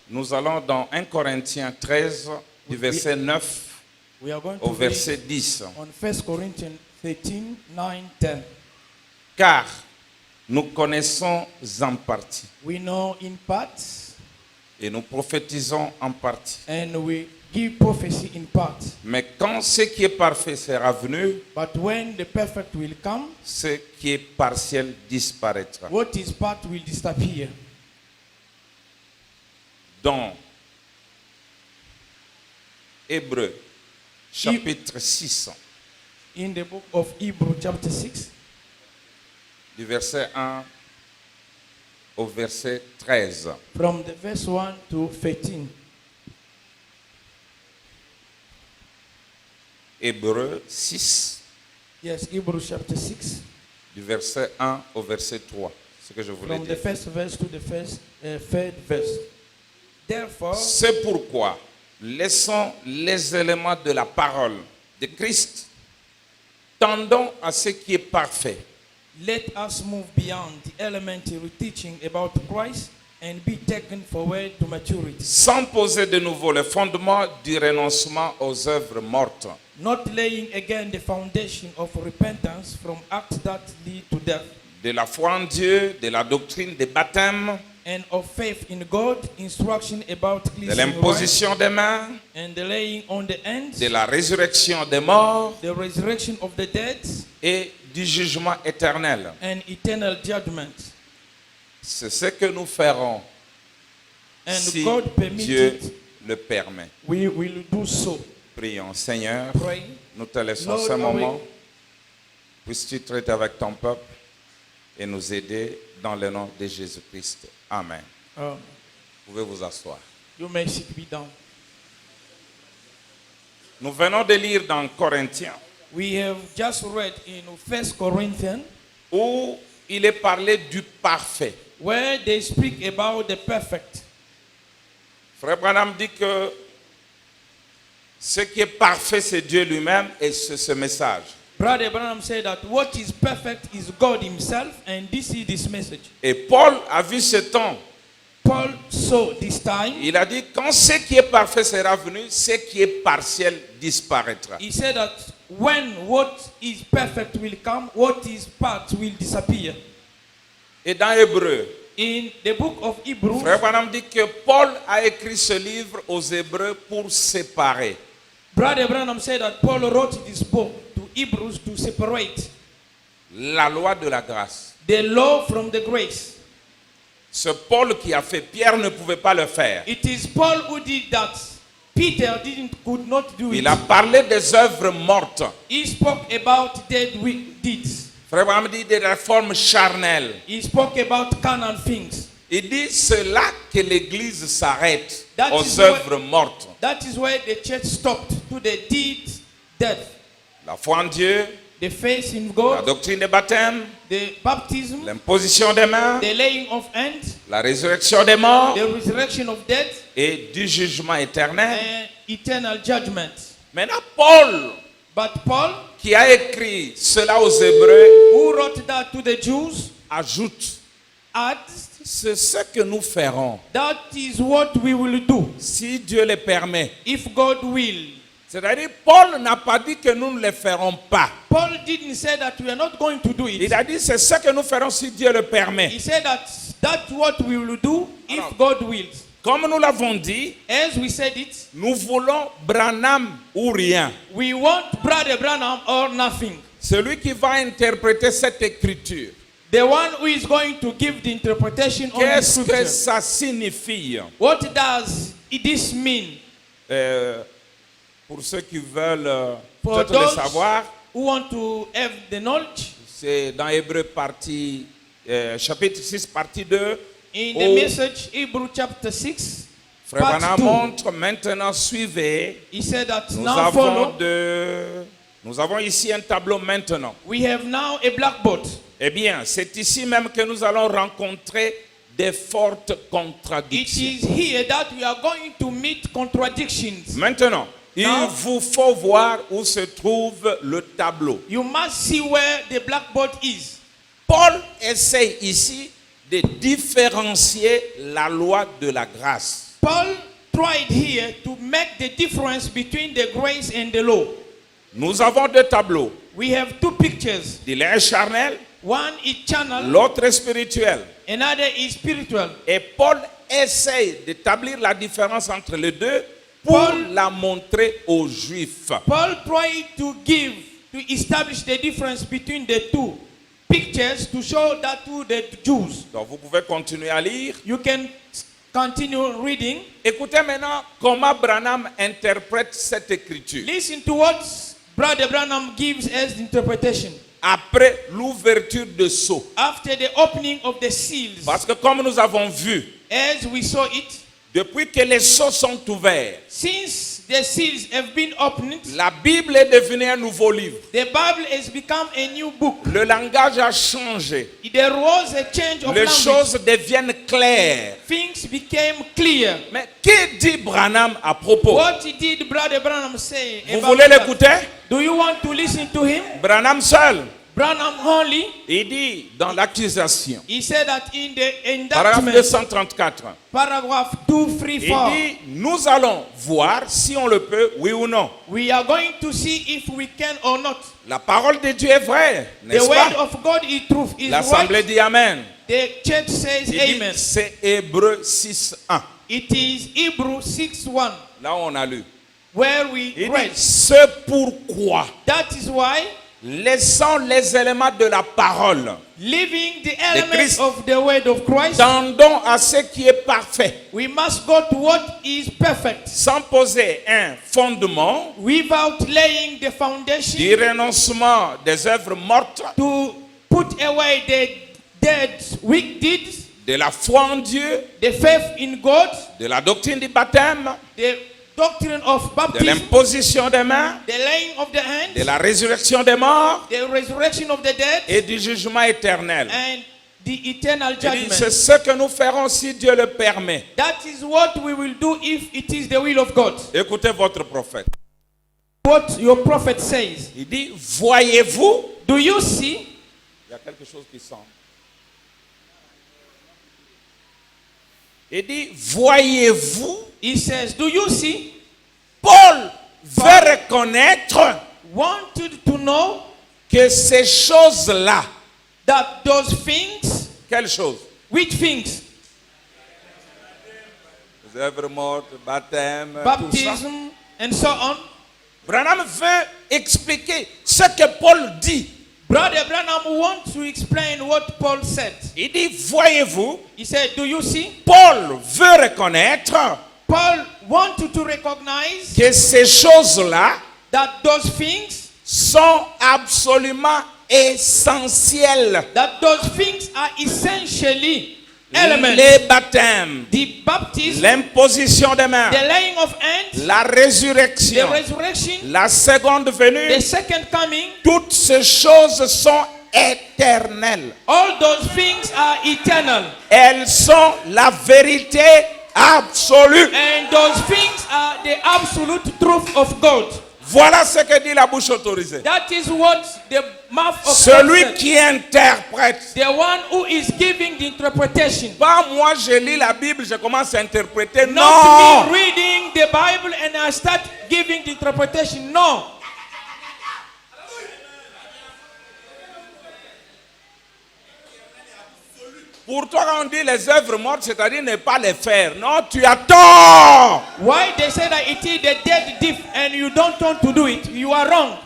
Nous allons dans 1 Corinthiens 13, du verset 9 We are going to au verset read 10. on 1 Corinthians 13, 9, 10. Car nous connaissons en partie We know in parts et nous prophétisons en partie. and we give prophecy in part. Mais quand ce qui est parfait sera venu, But when the perfect will come, ce qui est partiel disparaîtra. what is part will disappear. Dans Hébreux, chapitre 6, In the book of Hebrews chapter 6, du verset 1 au verset 13. from the verse 1 to 13. Hébreux 6, Yes, Hebrews chapter 6, du verset 1 au verset 3. Ce que je voulais from the dire. first verse to the third verse. Therefore, C'est pourquoi, laissons les éléments de la parole de Christ, tendons à ce qui est parfait, let us move beyond the elementary teaching about Christ and be taken forward to maturity, sans poser de nouveau le fondement du renoncement aux œuvres mortes, not laying again the foundation of repentance from acts that lead to death, de la foi en Dieu, de la doctrine des baptêmes, and of faith in God, instruction about de cleansing rites, l'imposition des mains, and the laying on the hands, de la résurrection des morts the resurrection of the dead, et du jugement éternel. and eternal judgment. C'est ce que nous ferons And si God Dieu permitted, le permet. we will do so. Prions. Seigneur, Pray. nous te laissons Lord, ce are we- moment. Puisses-tu traiter avec ton peuple et nous aider dans le nom de Jésus-Christ. Amen. Vous pouvez vous asseoir. You may sit be down. Nous venons de lire dans Corinthiens We have just read in 1 Corinthians où il est parlé du parfait. where they speak about the perfect. Frère Branham dit que ce qui est parfait, c'est Dieu lui-même et c'est ce message. Brother Branham said that what is perfect is God himself, and this is this message. Et Paul a vu ce temps. Paul saw this time. Il a dit, quand ce qui est parfait sera venu, ce qui est partiel disparaîtra. He said that when what is perfect will come, what is part will disappear. Et dans Hébreux, In the book of Hebrews, Frère Branham dit que Paul a écrit ce livre aux Hébreux pour séparer Brother Branham said that Paul wrote this book to Hebrews to separate la loi de la grâce. the law from the grace. Ce Paul qui a fait, Pierre ne pouvait pas le faire. It is Paul who did that. Peter could not do Il it. a parlé des œuvres mortes. He spoke about dead deeds. Frère Branham dit des réformes charnelles. He spoke about carnal things. Il dit c'est là que l'Église s'arrête That is aux where- œuvres mortes. That is where the church stopped to the deeds, death, La foi en Dieu, the faith in la God, doctrine des baptêmes, the baptism, l'imposition des mains, the laying of hands, la résurrection des morts the resurrection of death, et du jugement éternel. and eternal judgment. Maintenant, Paul, But Paul, qui a écrit cela aux Hébreux, who wrote that to the Jews, ajoute, adds, c'est ce que nous ferons, that is what we will do, si Dieu le permet. if God will. C'est-à-dire, Paul n'a pas dit que nous ne le ferons pas. Paul didn't say that we are not going to do it. Il a dit, c'est ce que nous ferons si Dieu le permet. He said that that's what we will do if Alors, God wills. Comme nous l'avons dit, As we said it, nous voulons Branham ou rien. we want Brother Branham or nothing. Celui qui va interpréter cette écriture. The one who is going to give the interpretation on the Qu'est-ce que scripture. ça signifie? What does this mean? Pour ceux qui veulent For peut-être le those savoir, who want to have the knowledge, c'est dans Hébreux partie, chapitre 6, partie 2. in the où message, Hebrew chapter 6, Frère part Branham 2, montre maintenant, suivez. he said that Nous now follow. nous avons ici un tableau maintenant. We have now a blackboard. Eh bien, c'est ici même que nous allons rencontrer des fortes It contradictions. is here that we are going to meet contradictions. Maintenant, il Now- vous faut voir où se trouve le tableau. You must see where the blackboard is. Paul essaye ici de différencier la loi de la grâce. Paul tried here to make the difference between the grace and the law. Nous avons deux tableaux. We have two pictures. L'un est charnel, One is carnal, l'autre est spirituel. another is spiritual. Et Paul essaye d'établir la différence entre les deux pour la montrer aux Juifs. Paul tried to establish the difference between the two pictures to show that to the Jews. Donc vous pouvez continuer à lire. You can continue reading. Écoutez maintenant comment Branham interprète cette écriture. Listen to what Brother Branham gives as interpretation. Après l'ouverture de sceaux. After the opening of the seals. Parce que comme nous avons vu, As we saw it, depuis que les sceaux sont ouverts, since the seals have been opened, la Bible est devenue un nouveau livre. the Bible has become a new book. Le langage a changé. There was a change of Les language. choses deviennent claires. Things became clear. Mais que dit Branham à propos? What did Brother Branham say Vous about voulez that? l'écouter? Do you want to listen to him? Branham seul. Branham only, Il dit dans l'accusation, he said that in the paragraphe indictment, 234, paragraph 234, il dit, nous allons voir si on le peut, oui ou non. we are going to see if we can or not. La parole de Dieu est vraie, The n'est-ce word pas? of God is truth, is L'Assemblée right. dit Amen. The church says Il dit, amen. c'est Hébreux 6.1. It is Hebrew 6:1, Là on a lu. where we Il read. dit, c'est pourquoi, That is why, laissant les éléments de la parole, leaving the elements Christ. of the word of Christ, tendons à ce qui est parfait, we must go to what is perfect, sans poser un fondement without laying the foundation, du renoncement des œuvres mortes, to put away the dead weak deeds, de la foi en Dieu, the faith in God, de la doctrine du baptême, the doctrine of de baptism, l'imposition des mains, the laying of the hands, de la résurrection des morts the resurrection of the dead, et du jugement éternel. and the eternal Il dit, judgment. c'est ce que nous ferons si Dieu le permet. That is what we will do if it is the will of God. Écoutez votre prophète. What your prophet says. Il dit, voyez-vous, Do you see? il y a quelque chose qui sent. Il dit, voyez-vous, He says, do you see? Paul veut reconnaître Wanted to know que ces choses-là, that those things, quelles choses? which things? Les œuvres mortes, baptême, tout ça. Baptism and so on. Branham veut expliquer ce que Paul dit. Brother Branham wants to explain what Paul said. Il dit, voyez-vous, He said, do you see? Paul veut reconnaître Paul wanted to recognize que ces choses-là that those things, sont absolument essentielles. that those things are essentially elements. Les baptêmes, The baptism, l'imposition des mains, the laying of hands, la the résurrection, resurrection, la seconde venue, the second coming, toutes ces choses sont éternelles. all those things are eternal. Elles sont la vérité absolue. And those things are the absolute truth of God. Voilà ce que dit la bouche autorisée. That is what the mouth of God Celui said. qui interprète. The one who is giving the interpretation. Pas moi, je lis la Bible, je commence à interpréter. Not Non. me reading the Bible and I start giving the interpretation. No. Pour toi, quand on dit les œuvres mortes, c'est-à-dire ne pas les faire. Non, tu as tort. Why they say that it is the dead deep and you don't want to do it? You are wrong.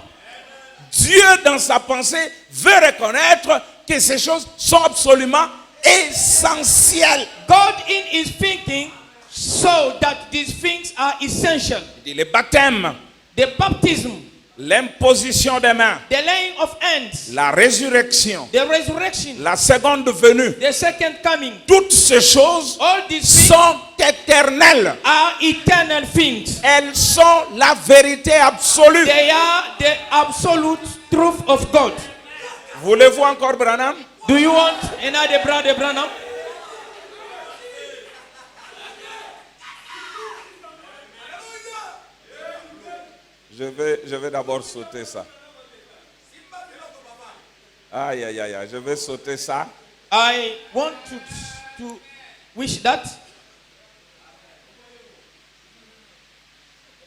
Dieu, dans sa pensée, veut reconnaître que ces choses sont absolument essentielles. God in his thinking saw that these things are essential. Il dit le baptême, The baptism, l'imposition des mains, the laying of hands, la résurrection, the resurrection, la seconde venue. the second coming. Toutes ces choses All these things sont éternelles. are eternal things. Elles sont la vérité absolue. They are the absolute truth of God. Voulez-vous encore Branham? Do you want another Brother Branham? Je vais d'abord sauter ça. Aïe, aïe, aïe, aïe, je vais sauter ça. I want to wish that.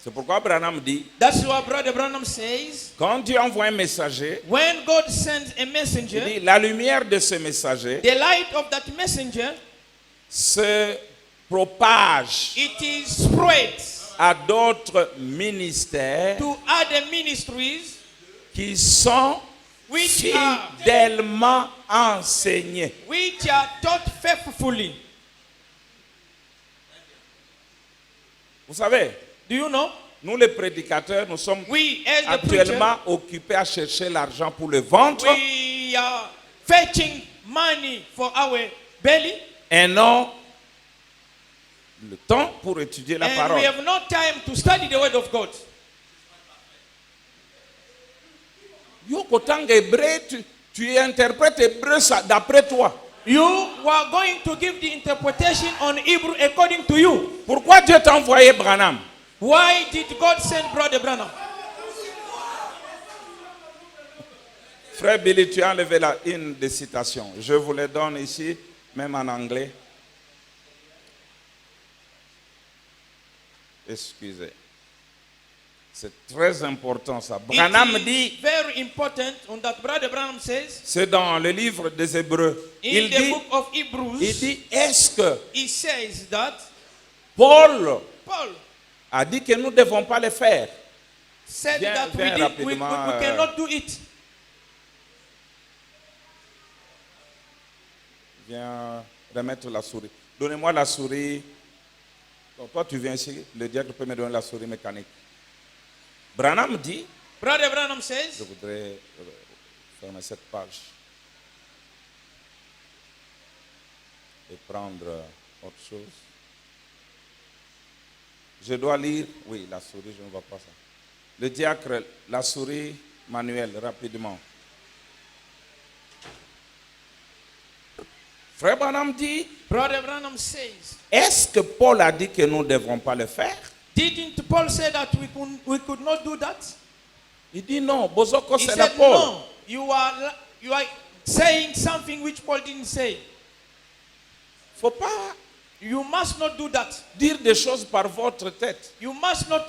C'est pourquoi Branham dit, That's why Brother Branham says, quand Dieu envoie un messager, when God sends a il messenger, dit, la lumière de ce messager the light of that messenger, se propage it is spread à d'autres ministères to other ministries qui sont which are fidèlement enseignés. taught faithfully. Vous savez, Do you know? nous les prédicateurs, nous sommes We as the preacher, actuellement occupés à chercher l'argent pour le ventre we are fetching money for our belly, et non le temps pour étudier la and parole. we have no time to study the word of God. Yo, qu'autant hébreu, tu interprètes hébreu d'après toi. You were going to give the interpretation on Hebrew according to you. Pourquoi Dieu t'a envoyé Branham? Why did God send Brother Branham? Frère Billy, tu as enlevé une des citations. Je vous les donne ici, même en anglais. Excusez. C'est très important ça. Branham It dit, is very important on that Brother Branham says c'est dans le livre des Hébreux. in Il the dit, book of Hebrews, est-ce que he says that Paul Paul a dit que nous ne devons pas le faire? said Viens- that we viens rapidement, cannot do it. Viens remettre la souris. Donnez-moi la souris. Donc, toi, tu viens ici. Le diacre peut me donner la souris mécanique. Branham dit, Brother Branham je says, voudrais fermer cette page et prendre autre chose. Je dois lire, oui, la souris, je ne vois pas ça. Le diacre, la souris manuelle, rapidement. Frère Branham dit, Brother Branham says, est-ce que Paul a dit que nous ne devrons pas le faire? didn't Paul say that we could not do that? Il dit non, Bozoko He c'est la said, Paul. no, you are saying something which Paul didn't say. Faut pas You must not do that. dire des choses par votre tête. You must not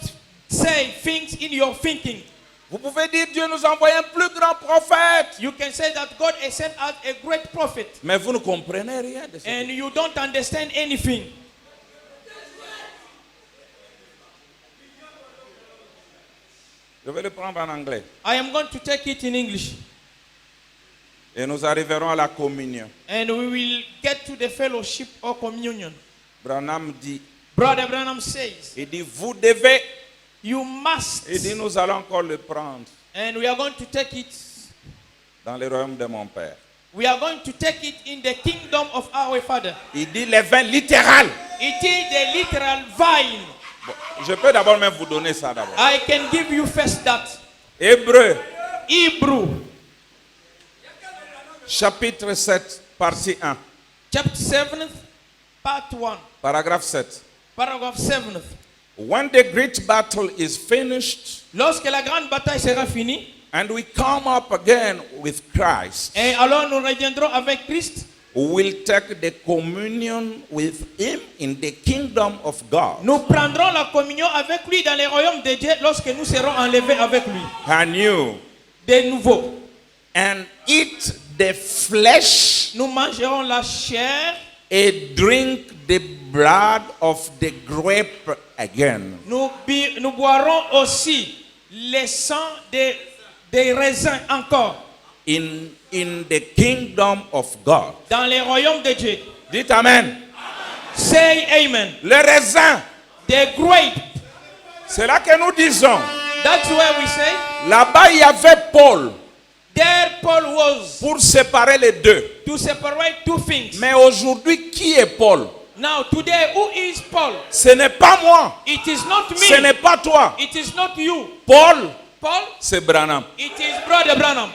say things in your thinking. Vous pouvez dire Dieu nous a envoyé un plus grand prophète. You can say that God has sent out a great prophet Mais vous ne comprenez rien de ça. and you don't understand anything. Je vais le prendre en anglais. I am going to take it in English Et nous arriverons à la communion. and we will get to the fellowship or communion. Branham dit, Brother Branham says, il dit, vous devez. you must, Il dit, nous allons encore le prendre and we are going to take it. dans le royaume de mon Père. We are going to take it in the kingdom of our Father. Il dit, les vins littéral. It is the literal vine. Bon, je peux d'abord même vous donner ça d'abord. I can give you first that. Hébreu, Hebrew, chapitre 7, partie 1, chapter 7, part 1, paragraphe 7. paragraph 7. When the great battle is finished Lorsque la grande bataille sera finie, and we come up again with Christ, et alors nous reviendrons avec Christ, we will take the communion with him in the kingdom of God. nous prendrons la communion avec lui dans les royaumes de Dieu lorsque nous serons enlevés avec lui. Anew. De nouveau, And eat the flesh nous mangerons la chair, and drink the blood of the grape again. nous boirons aussi le sang des raisins encore In the kingdom of God. dans les royaumes de Dieu. Dites Amen. Say amen. Le raisin, The grape, c'est là que nous disons. that's where we say, Là-bas, il y avait Paul there Paul was pour séparer les deux. to separate two things. Mais aujourd'hui, qui est Paul? Now, today, who is Paul? Ce n'est pas moi. It is not Ce n'est me. pas toi. It is not you. Paul, Paul, c'est Branham. it is Brother Branham.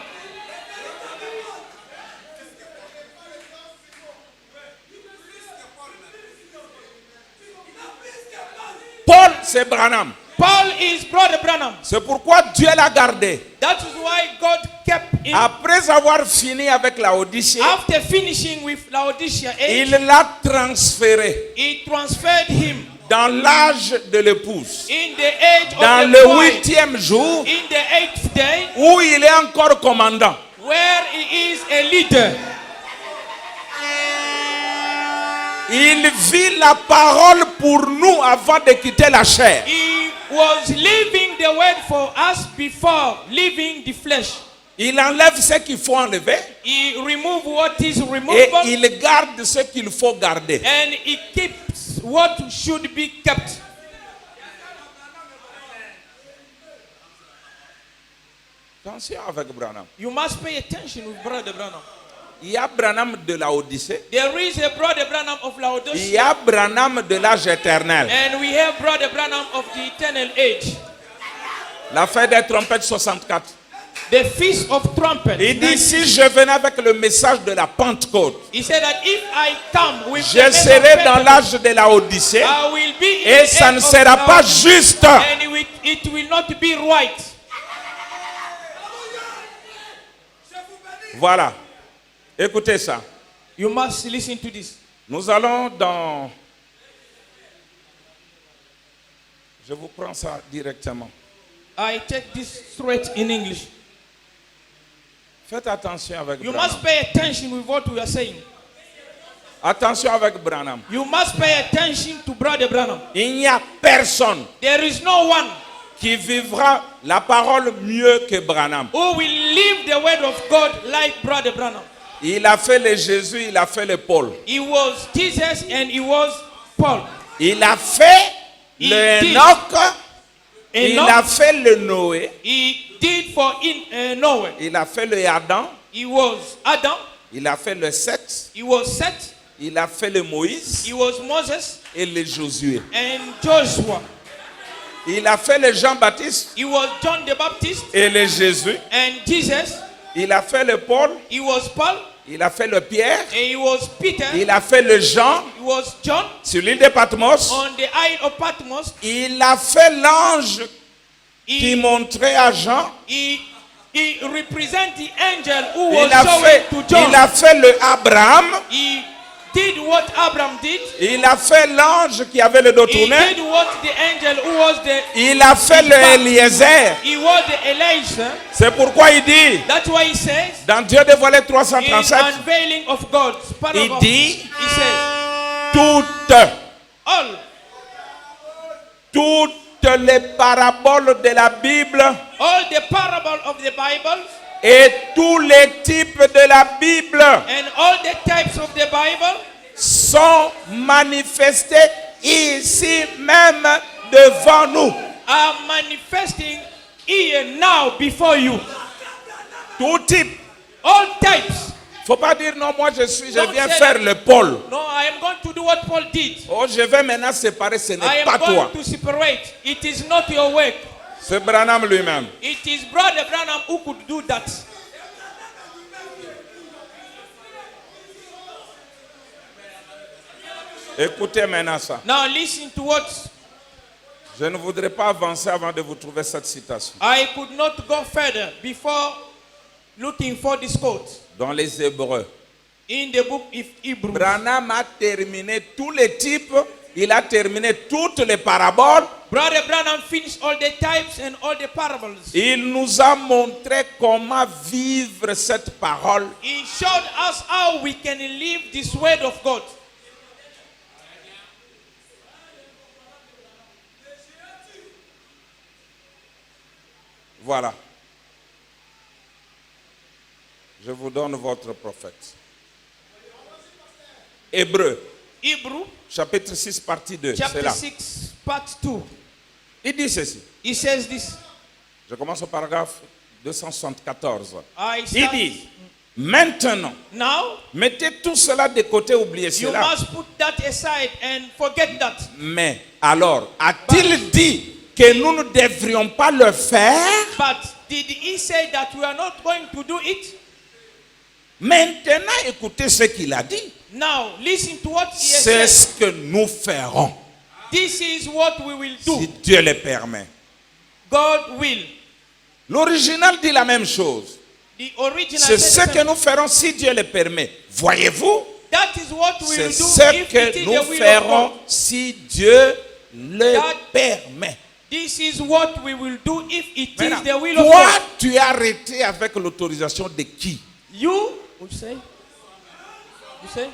Paul, c'est Branham. Paul is Brother Branham. C'est pourquoi Dieu l'a gardé. That is why God kept him. Après avoir fini avec la Odyssée, After finishing with Laodicea age, il l'a transféré he transferred him dans l'âge de l'épouse, in the age dans of le the bride, 8e jour, in the 8th day, où il est encore commandant. where he is a leader. Il vit la parole pour nous avant de quitter la chair. He was leaving the word for us before leaving the flesh. Il enlève ce qu'il faut enlever He removes what is et removable, il garde ce qu'il faut garder. and he keeps what should be kept. Attention avec Branham. You must pay attention with Brother Branham. Il y a Branham de la Odyssée. There is a Brother Branham of Il Laodicea, y a Branham de l'âge éternel. and we have Brother Branham of the eternal age. La fête des trompettes 64. The Feast of Trumpets. Il dit, si je venais avec le message de la Pentecôte, He said that if I come with the je message serai of dans Pentecost, l'âge de la Odyssée I will be in et the ça age ne of sera pas Laodicea, juste. and it will not be right. Voilà. Écoutez ça. You must listen to this. Nous allons dans... Je vous prends ça directement. I take this straight in English. Faites attention avec You Branham. must pay attention with what we are saying. Attention avec Branham. You must pay attention to Brother Branham. Il n'y a personne There is no one qui vivra la parole mieux que Branham. who will live the word of God like Brother Branham. Il a fait le Jésus, il a fait le Paul. He was Jesus and he was Paul. Il a fait He le did. Enoch. Il Enoch, a fait le Noé. he did for Noah. Il a fait le Adam. He was Adam. Il a fait le Seth. He was Seth. Il a fait le Moïse He was Moses et le Josué. and Joshua. Il a fait le Jean-Baptiste He was John the Baptist et le Jésus. and Jesus. Il a fait le Paul. He was Paul Il a fait le Pierre. and he was Peter. Il a fait le Jean He was John sur l'île de Patmos. on the Isle of Patmos. Il a fait l'ange qui He, montrait à Jean. he represents the angel who Il was a showing fait, to John. il a fait le Abraham. He did what Abraham did. Il a fait l'ange qui avait le dos He tourné. did what the angel who was the Il a fait le Eliezer. he was the Elijah. C'est pourquoi il dit, That's why he says dans Dieu dévoilé in 337, unveiling of God's il parable. dit, He says toutes les paraboles de la Bible all the parable of the Bible et tous les types de la Bible and all the types of the Bible sont manifestés ici même devant nous. are manifesting here now before you. Tout type. All types. Faut pas dire non, moi je Don't viens say faire that. le Paul. No, I am going to do what Paul did. Oh, je vais maintenant séparer, ce I n'est am pas going toi. to separate. It is not your work. C'est Branham lui-même. It is Brother Branham who could do that. Écoutez maintenant ça. Now listen to what Je ne voudrais pas avancer avant de vous trouver cette citation. I could not go further before looking for this quote Dans les Hébreux. in the book of Hebrews. Branham a terminé tous les types, il a terminé toutes les paraboles. Brother Branham finished all the types and all the parables. Il nous a montré comment vivre cette parole. He showed us how we can live this word of God. Voilà. Je vous donne votre prophète. Hébreux, Hebrew chapitre 6, partie 2. C'est chapter là. 6 part 2. Il dit ceci. He says this. Je commence au paragraphe 274. I Il start, dit, maintenant, now mettez tout cela de côté, oubliez you cela. must put that aside and forget that. Mais alors, a-t-il dit que nous ne devrions pas le faire? But did he say that we are not going to do it? Maintenant, écoutez ce qu'il a dit. Now listen to what he has C'est said. ce que nous ferons, This is what we will do. si Dieu le permet. God will. L'original dit la même chose. The original C'est said ce the que same. nous ferons si Dieu le permet. Voyez-vous? That is what we C'est will do ce if it que is nous the will of ferons God. si Dieu le That- permet. This is what we will do if it is Maintenant, the will of toi, God. tu es arrêté avec l'autorisation de qui? You, what you say? You say?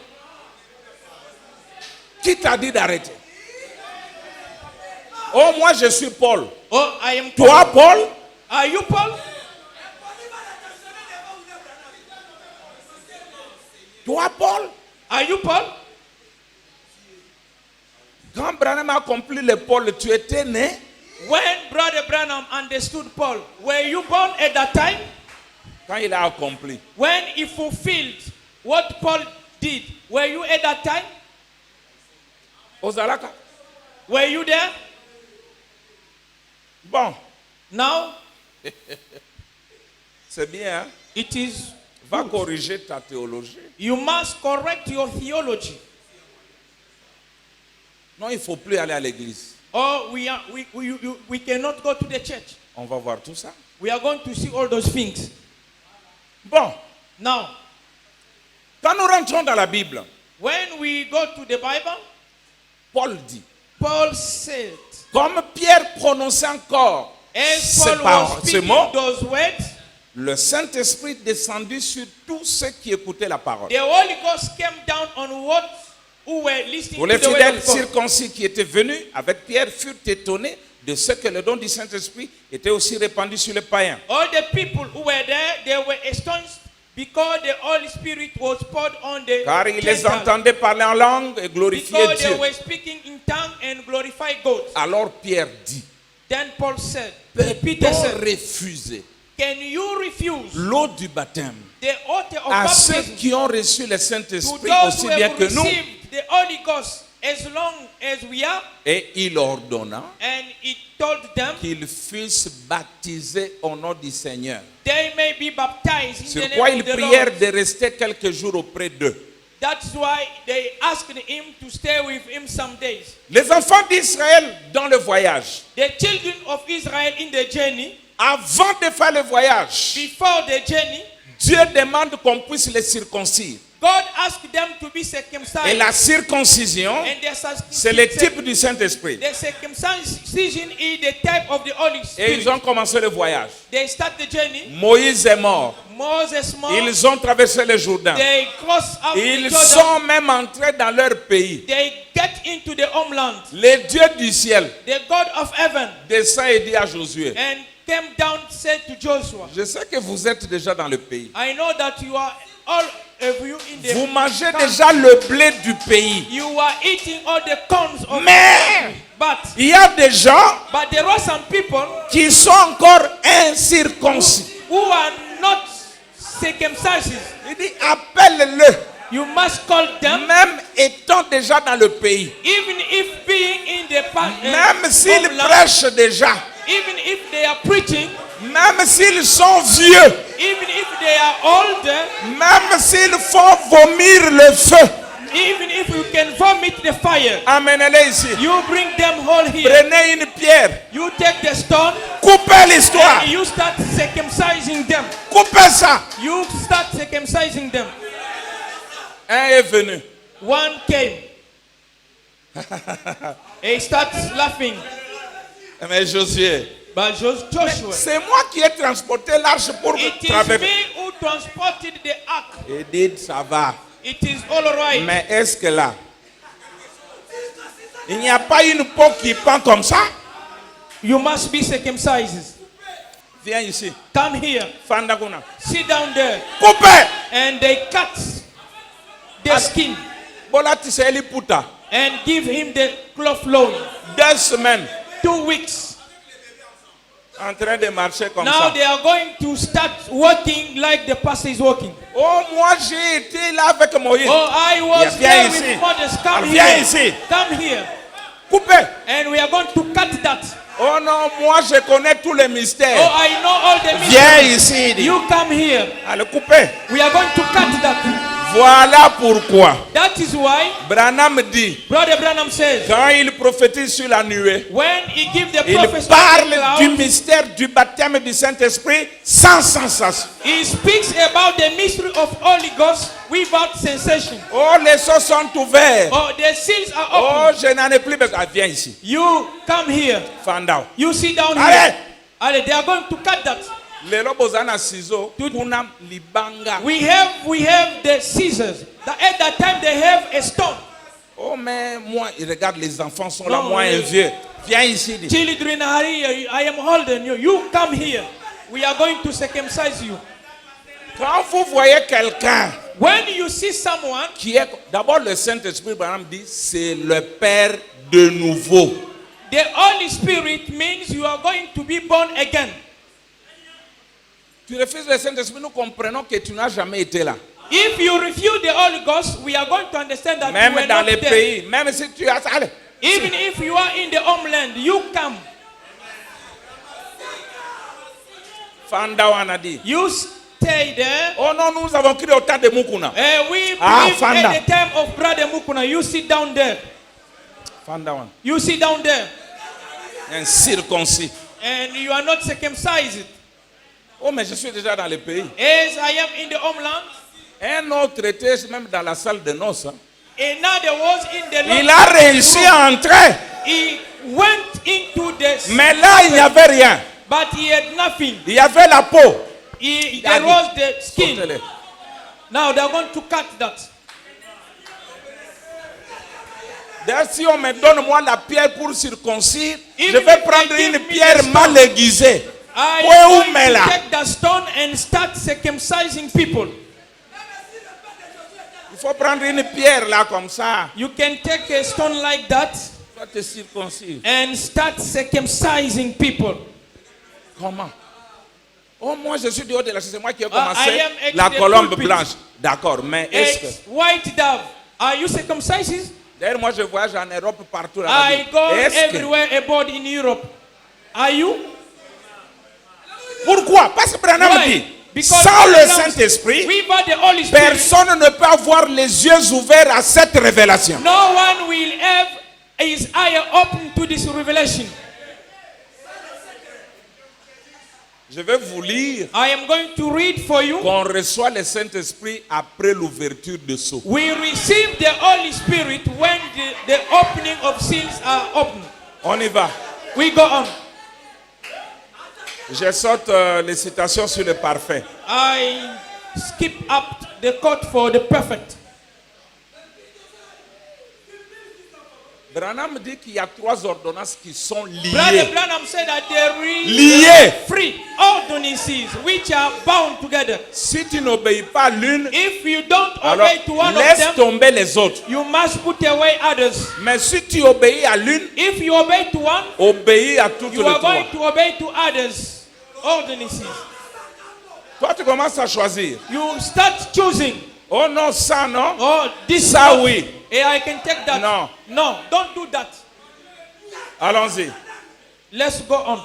Qui t'a dit d'arrêter? Oh, moi je suis Paul. Oh, I am Toi, Paul. Paul? Are you Paul? Toi, Paul? Are you Paul? Quand Branham a accompli le Paul, tu étais né? When Brother Branham understood Paul, were you born at that time? Quand il a accompli. When he fulfilled what Paul did, were you at that time? Ozalaka. Were you there? Bon, Now, c'est bien. Hein? it is, Va corriger ta théologie. you must correct your theology. Non, il ne faut plus aller à l'église. Or we cannot go to the church. On va voir tout ça. We are going to see all those things. Bon, Now, quand nous rentrons dans la Bible, when we go to the Bible, Paul dit, Paul said, comme Pierre prononçait encore as ces Paul was ces speaking mots, those words, le Saint-Esprit descendit sur tous ceux qui écoutaient la parole. the Holy Ghost came down on who were listening Pour to les the word fidèles of God. circoncis qui étaient venus avec Pierre furent étonnés de ce que le don du Saint-Esprit était aussi répandu sur les païens. All the people who were there, they were astonished because the Holy Spirit was poured on the Car ils les Gentiles. entendaient parler en langue et glorifier Because they Dieu. were speaking in tongue and glorify God. Alors Pierre dit, Then Paul said, Peter peut-on said, refuser can you refuse l'eau du baptême the water of à ceux baptism qui ont reçu le to Saint-Esprit those aussi who bien have que nous? received the Holy Ghost as long as we are? Et il ordonna And he told them qu'ils fussent baptisés au nom du Seigneur. they may be baptized in Sur the quoi name ils of the prièrent Lord. de rester quelques jours auprès d'eux. That's why they asked him to stay with him some days. Les enfants d'Israël dans le voyage, The children of Israel in the journey, avant de faire le voyage, before the journey, Dieu demande qu'on puisse les circoncire. God asked them to be Et circumcised. la circoncision, And c'est le type du Saint-Esprit. the circumcision is the type of the Holy Et ils Spirit. ont commencé le voyage. They start the journey. Moïse est mort. Moses more. Ils ont traversé le Jourdain. They cross up Ils the Jordan. sont même entrés dans leur pays. They get into the homeland. Le Dieu du ciel The God of heaven descend et dit à Josué, and came down, said to Joshua, je sais que vous êtes déjà dans le pays. I know that you are all of you in the Vous mangez country. déjà le blé du pays. You are eating all the corns of Mais but il y a des gens there are some people qui sont encore incirconcis. who are not circumcised. Il dit, appelle-le, You must call them, même étant déjà dans le pays. even if being in the Même s'ils homeland, prêchent déjà. even if they are preaching, Même s'ils sont vieux. even if they are older, Même s'ils font vomir le feu. even if you can vomit the fire, Amenez-les ici. you bring them all here. Prenez une pierre. You take the stone Coupez l'histoire. and you start circumcising them. Coupez ça. You start circumcising them. Un est venu. One came. He starts laughing. Mais Josué, But Joshua, c'est moi qui ai transporté l'arche pour it is traverser. me who transported the ark. Il dit, ça va. It is all right. Mais est-ce que là, il n'y a pas une peau qui pend comme ça? You must be circumcised. Viens ici. Come here. Fandakuna. Sit down there. Coupez. And they cut the skin Bola tiseli puta. and give him the cloth load. 2 semaines. 2 weeks. En train de marcher comme Now ça. they are going to start walking like the pastor is walking. Oh, moi j'ai été là avec Moïse. Oh, I was Viens there ici. with Moses. Come Viens here. ici. Come here. Coupez. And we are going to cut that. Oh non, moi je connais tous les mystères. Oh, I know all the Viens mysteries. ici. You come here. Allez, coupez. We are going to cut that. Voilà pourquoi That is why Branham dit, Brother Branham says, quand il prophétise sur la nuée, when he gives the il prophecy of the parle du cloud, mystère du baptême du Saint-Esprit sans sensation. he speaks about the mystery of Holy Ghost without sensation. Oh, les sceaux sont ouverts. Oh, the seals are Oh, open. je n'en ai plus besoin. Ah, viens ici. You come here. Fandao. You sit down Allez. here. Allez, they are going to cut that. Lelo bozana ciseaux, kuna libanga. We have the scissors. At that time they have a stone. Oh, mais moi, regarde, les enfants sont là, Non, moi, un vieux. Viens ici. Dis. Children are here. I am holding you. You come here. We are going to circumcise you. Quand vous voyez quelqu'un When you see someone, qui est... D'abord, le Saint-Esprit, Branham dit, c'est le Père de nouveau. the Holy Spirit means you are going to be born again. Tu refuses le Saint-Esprit, nous comprenons que tu n'as jamais été là. If you refuse the Holy Ghost, we are going to understand that Même you were dans not les there. pays, même si tu as... Allez. Even if you are in the homeland, you come. Fandao en a dit. You stay there. Oh non, nous avons crié au temps de Mukuna. We Ah, believe Fanda. at the time of Brother Mukuna. You sit down there. Fandao. You sit down there. Un circoncis. And you are not circumcised. Oh, mais je suis déjà dans le pays. As I am in the homeland. Un autre était même dans la salle de noces. Hein. Another was in the Il a réussi à entrer. He went into the Mais là, il n'y avait rien. but he had nothing. Il y avait la peau. There was the skin. Sortez-les. Now they're going to cut that. D'ailleurs, si on me donne moi la pierre pour circoncire, If je vais they prendre give une me pierre the stone, mal aiguisée. I Ouais, où am mais going là? to take the stone and start circumcising people. Il faut prendre une pierre là comme ça. You can take a stone like that Tu vas te circoncire. and start circumcising people. Comment? Oh, moi je suis du haut de la chaise. C'est moi qui ai I commencé am at la the colombe pulpit. blanche. D'accord, mais est-ce que... It's white dove. Are you circumcised? D'ailleurs, moi je voyage en Europe partout. Là I go est-ce que... everywhere aboard in Europe. Are you? Pourquoi? Parce que Branham Why? dit, Because sans le Branham- Saint-Esprit, without the Holy Spirit, personne ne peut avoir les yeux ouverts à cette révélation. no one will have his eye open to this revelation. Je vais vous lire I am going to read for you. qu'on reçoit le Saint-Esprit après l'ouverture de sceaux. We receive the Holy Spirit when the opening of seals are open. On y va. We go on. Je saute les citations sur le parfait. I skip up the court for the perfect. Branham dit qu'il y a 3 ordonnances qui sont Brother liées. Branham said that there Liées. is 3 ordinances which are bound together. Si tu n'obéis pas à l'une, If you don't alors obey to one of laisse them, tomber les autres. you must put away others. Mais si tu obéis à l'une, If you obey to one, obéis à toutes you les are trois. going to obey to others. Ordinances. Toi, tu commences à choisir. You start choosing. Oh non, ça non. Oh, this Ça, not- oui. I can take that. No. No, don't do that. Allons-y. Let's go on.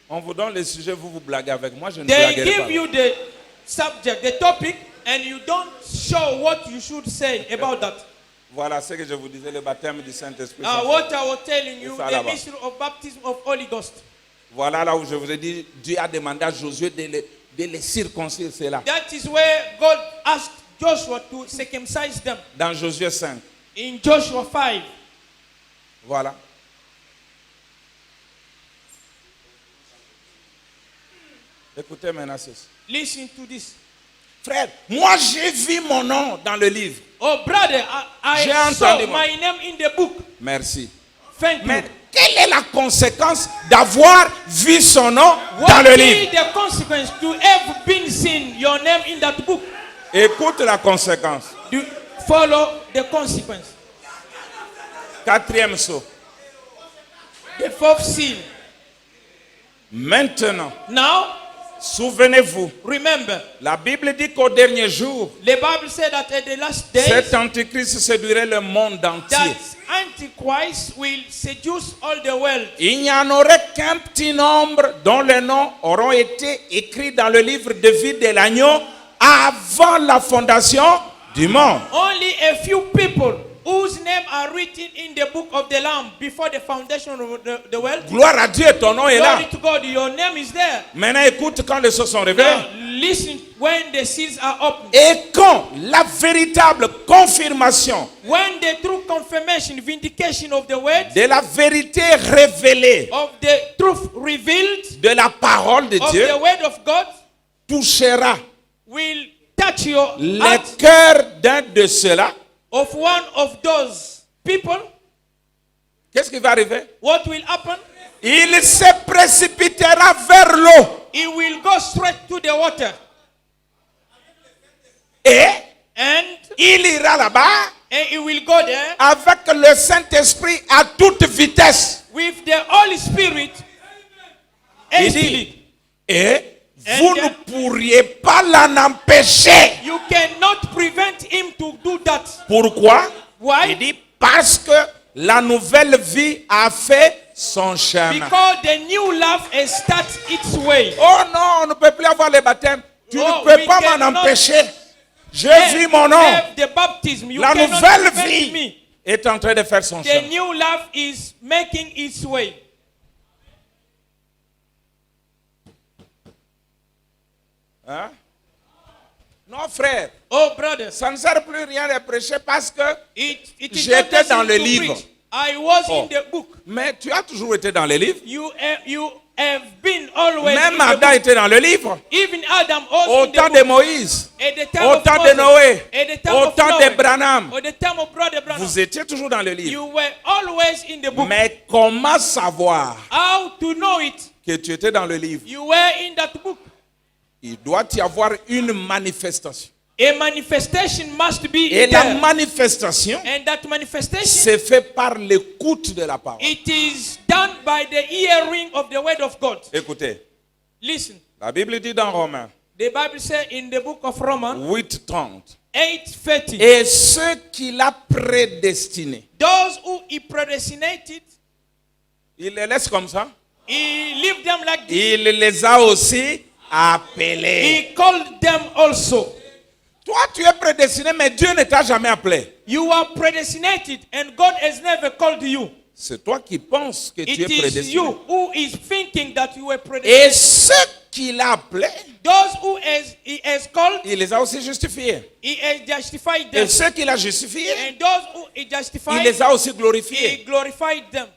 On vous donne le sujet, vous vous blaguez avec moi, je ne They blaguerai pas. give you the subject, the topic, and you don't show what you should say about that. Voilà ce que je vous disais, le baptême du Saint-Esprit. What I was telling you, C'est ça, the là-bas. mystery of baptism of Holy Ghost. Voilà là où je vous ai dit, Dieu a demandé à Josué de les circoncire, c'est là. That is where God asked Joshua to circumcise them. Dans Josué 5. In Joshua 5. Voilà. Écoutez maintenant ceci. Listen to this. Frère, moi j'ai vu mon nom dans le livre. Oh, brother, J'ai I saw entendu, moi. my name in the book. Merci. Thank Mais you. quelle est la conséquence d'avoir vu son nom dans What le is livre? the consequence to have been seen your name in that book? Écoute la conséquence. Do follow the consequence. 4e saut. The fourth seal. Maintenant, Now, souvenez-vous, remember, la Bible dit qu'au dernier jour, the Bible said that at the last days, cet antichrist séduirait le monde that entier. Antichrist will seduce all the world. Il n'y en aurait qu'un petit nombre dont les noms auront été écrits dans le livre de vie de l'agneau avant la fondation du monde. Only a few people whose names are written in the book of the Lamb before the foundation of the world. Gloire à Dieu, ton nom est là. Glory to God, your name is there. Maintenant, écoute quand les choses sont révélées. Now, listen when the seals are opened. Et quand la véritable confirmation When the true confirmation, vindication of the word, de la vérité révélée of the truth revealed, de la parole de of Dieu the word of God, touchera will touch your le heart cœur d'un de ceux-là, of one of those people, qu'est-ce qui va arriver? what will happen? Il se précipitera vers l'eau He will go straight to the water. et And il ira là-bas he will go there avec le Saint-Esprit à toute vitesse. with the Holy Spirit Il hastily. dit, et And vous ne pourriez pas l'en empêcher. You cannot prevent him to do that. Pourquoi? Why? Il dit parce que la nouvelle vie a fait son chemin. Because the new life has started its way. Oh non, on ne peut plus avoir les baptêmes. Tu Oh, ne peux we pas m'en cannot empêcher. J'ai vu mon nom. Have the baptism. You La cannot nouvelle prevent vie me. est en train de faire son The chemin. new life is making its way. Hein? Non, frère, Oh, brothers, ça ne sert plus rien de prêcher parce que... it is J'étais not dans necessary le to livre. preach. I was Oh. in the book. Mais tu as toujours été dans les livres. You have been always Même in the Adam book. était dans le livre. Even Adam was Au in the temps book. de Moïse, At the time au of temps de Moses, Noé, at the time au of temps Noah, de Branham, or the time of Brother Branham, vous étiez toujours dans le livre. you were always in the book. Mais comment savoir How to know it? que tu étais dans le livre? You were in that book. Il doit y avoir une manifestation. A manifestation must be Et in la there. manifestation And that manifestation, c'est fait par l'écoute de la parole. it is done by the hearing of the word of God. Écoutez, Listen, la Bible dit dans Romains the Bible says in the book of Romans 8:30, 8:30, et ceux qu'il a prédestinés, those who he predestinated, il les laisse comme ça, he leave them like this. il les a aussi appelés. He called them also. Toi, tu es prédestiné, mais Dieu ne t'a jamais appelé. You are predestinated and God has never called you. C'est toi qui penses que tu It es is prédestiné. you who is thinking that you were Et predestinated. ceux qu'il a appelés, Those who he has called, il les a aussi justifiés. he has justified Et them. ceux qu'il a justifiés, And those who he il justified, les a aussi he glorifiés. glorified them.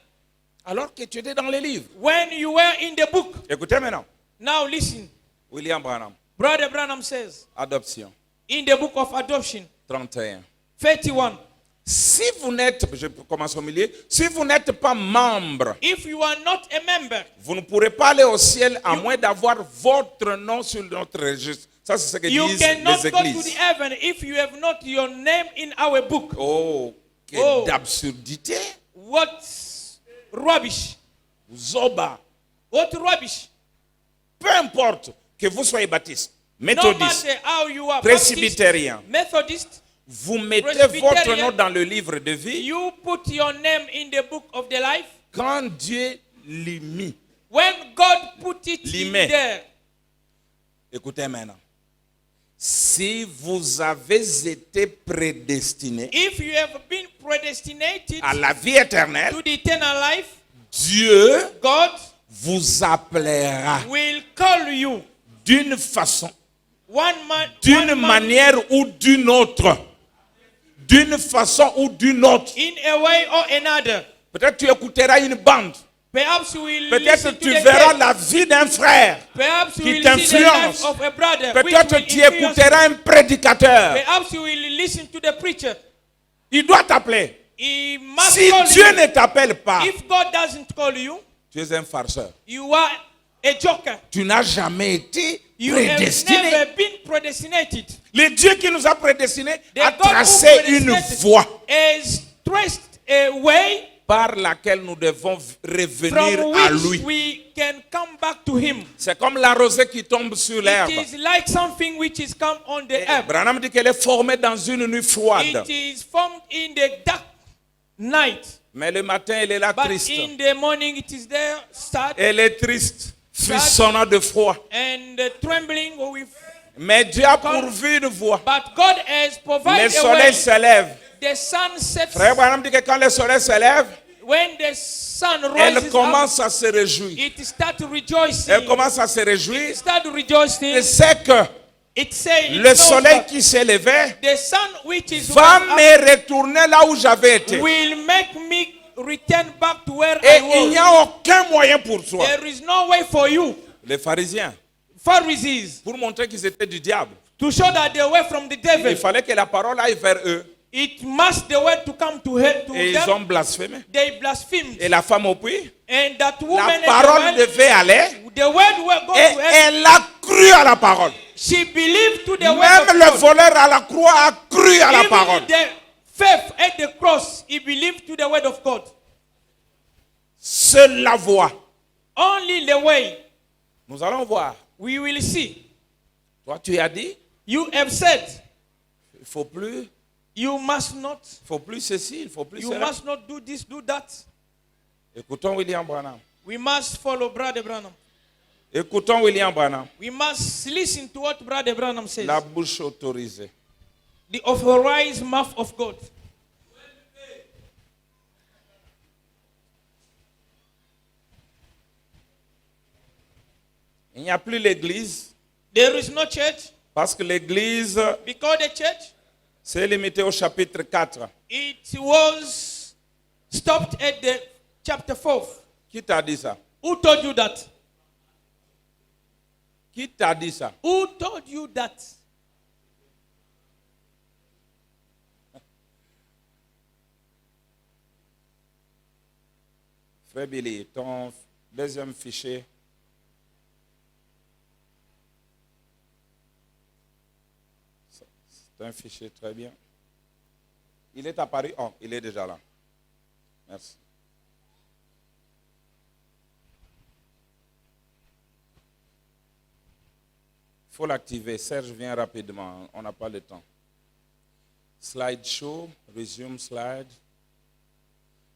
Alors que tu étais dans les livres. When you were in the book, Écoutez maintenant. now listen, William Branham, Brother Branham says adoption, in the book of adoption 31. 31, Si vous n'êtes, je commence au milieu, si vous n'êtes pas membre, if you are not a member, vous ne pourrez pas aller au ciel à moins d'avoir votre nom sur notre registre. Ça, c'est ce que you disent cannot les go to églises. the heaven if you have not your name in our book. Oh, quelle Oh. absurdité. What rubbish! Zoba. What rubbish! Peu importe que vous soyez baptiste, No méthodiste, matter how you are, presbytérien, Baptist, Methodist, vous mettez Presbyterian, votre nom dans le livre de vie. you put your name in the book of the life. Quand Dieu l'y mit, When God put it L'y in met. there, écoutez maintenant. Si vous avez été prédestiné if you have been predestinated à la vie éternelle, to the eternal life, Dieu God vous appellera will call you d'une façon, one manière ou d'une autre. D'une façon ou d'une autre. in a way or another. Peut-être tu écouteras une bande. Perhaps you will Peut-être listen to tu the verras tape. la vie d'un frère. Perhaps you qui will see the t'influence. life of a brother. which Peut-être will tu influence you. écouteras un prédicateur. Perhaps you will listen to the preacher. Il doit t'appeler. He must Si call Dieu you. ne t'appelle pas, If God doesn't call you, tu es un farceur. you are a joker. Tu n'as jamais été You have prédestiné. never been predestinated. Le Dieu qui nous a prédestinés The a God who tracé une predestinated voie has traced a way par laquelle nous devons revenir from à which lui. we can come back to Him. C'est comme la rosée qui tombe sur l'herbe. It is like something which is come on the earth. Branham dit qu'elle est formée dans une nuit froide. It is formed in the dark night. Mais le matin, elle est là But triste. in the morning it is there, sad Elle est triste, frissonnant de froid. and trembling with. Mais Dieu a pourvu une voie. But God has Le provided a soleil way. se lève. The sun sets. Frère Branham dit que quand le soleil se lève, When the sun elle rises up, commence à se réjouir. it starts rejoicing. Elle commence à se réjouir. It starts rejoicing. Et c'est que It says it le knows soleil that qui s'est levé the sun which is va risen up me retourner là où j'avais été. will make me return back to where Et I il n'y was. a aucun moyen pour toi. There is no way for you, Les pharisiens, Pharisees, pour montrer qu'ils étaient du diable, to show that they were from the il devil. fallait que la parole aille vers eux. It must the word to come to her to Et ils them. ont blasphémé. They blasphemed. Et la femme au puits, And that la woman parole and the devait aller. word, the word will go Et to her. elle a cru à la parole. She believed to the word Même of le God. voleur à la croix a cru à la Even parole. the faith at the cross, he believed to the word of God. Seule la voie. Only the way. Nous allons voir. We will see. Toi, tu as dit, You have said, il ne faut plus, you must not, ceci, il ne faut plus you cela. must not do this, do that. Écoutons William Branham. We must follow Brother Branham. Écoutons William Branham. We must listen to what Brother Branham says. La bouche autorisée. The authorized mouth of God. Il n'y a plus l'église There is no church parce que l'église because the church, s'est limitée au chapitre 4. it was stopped at the chapter 4. Qui t'a dit ça? Who told you that? Qui t'a dit ça? Who told you that? Frère Billy, ton deuxième fichier. C'est un fichier très bien. Il est apparu. Oh, il est déjà là. Merci. Il faut l'activer. Serge, viens rapidement. On n'a pas le temps. Slide show. Resume slide.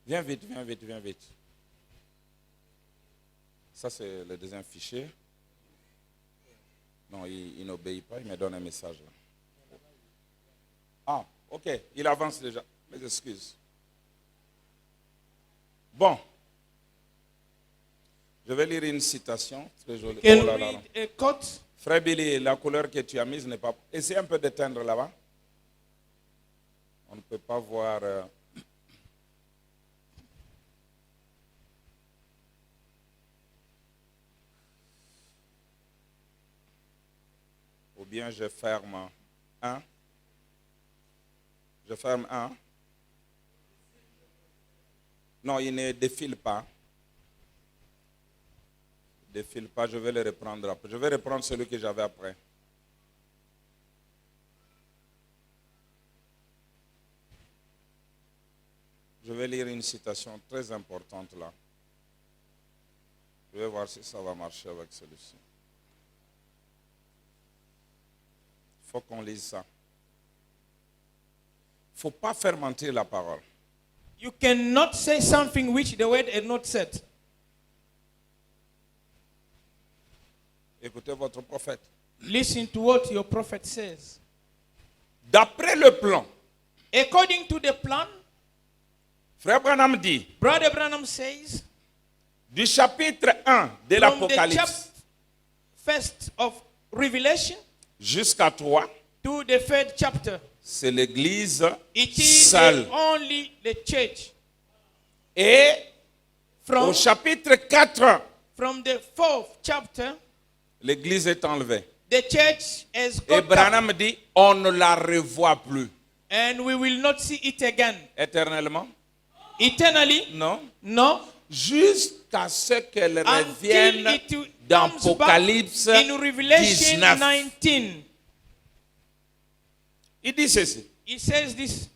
Viens vite, viens vite, viens vite. Ça, c'est le deuxième fichier. Non, il n'obéit pas. Il me donne un message là. Ah, ok. Il avance déjà. Mes excuses. Bon. Je vais lire une citation. Très jolie. Can Oh là we là là. read a quote? Frère Billy, la couleur que tu as mise n'est pas... Essaye un peu d'éteindre là-bas. On ne peut pas voir... Ou bien je ferme un. Je ferme un. Non, il ne défile pas. Il ne défile pas, je vais le reprendre après. Je vais reprendre celui que j'avais après. Je vais lire une citation très importante là. Je vais voir si ça va marcher avec celui-ci. Il faut qu'on lise ça. Il ne faut pas faire mentir la parole. You cannot say something which the word had not said. Écoutez votre prophète. Listen to what your prophet says. D'après le plan, According to the plan, Frère Branham dit, Brother Branham says, du chapitre 1 de from the l'Apocalypse first of Revelation jusqu'à 3, to the third chapter, c'est l'église it is seule. only the church. Et From, au chapitre 4, from the fourth chapter, l'église est enlevée. the church has Et got up, Branham dit, on ne la revoit plus. and we will not see it again. Éternellement? Eternally? Non. No. Jusqu'à ce qu'elle Until revienne it dans comes back Apocalypse in Revelation 19. 19. Il dit ceci. It says this.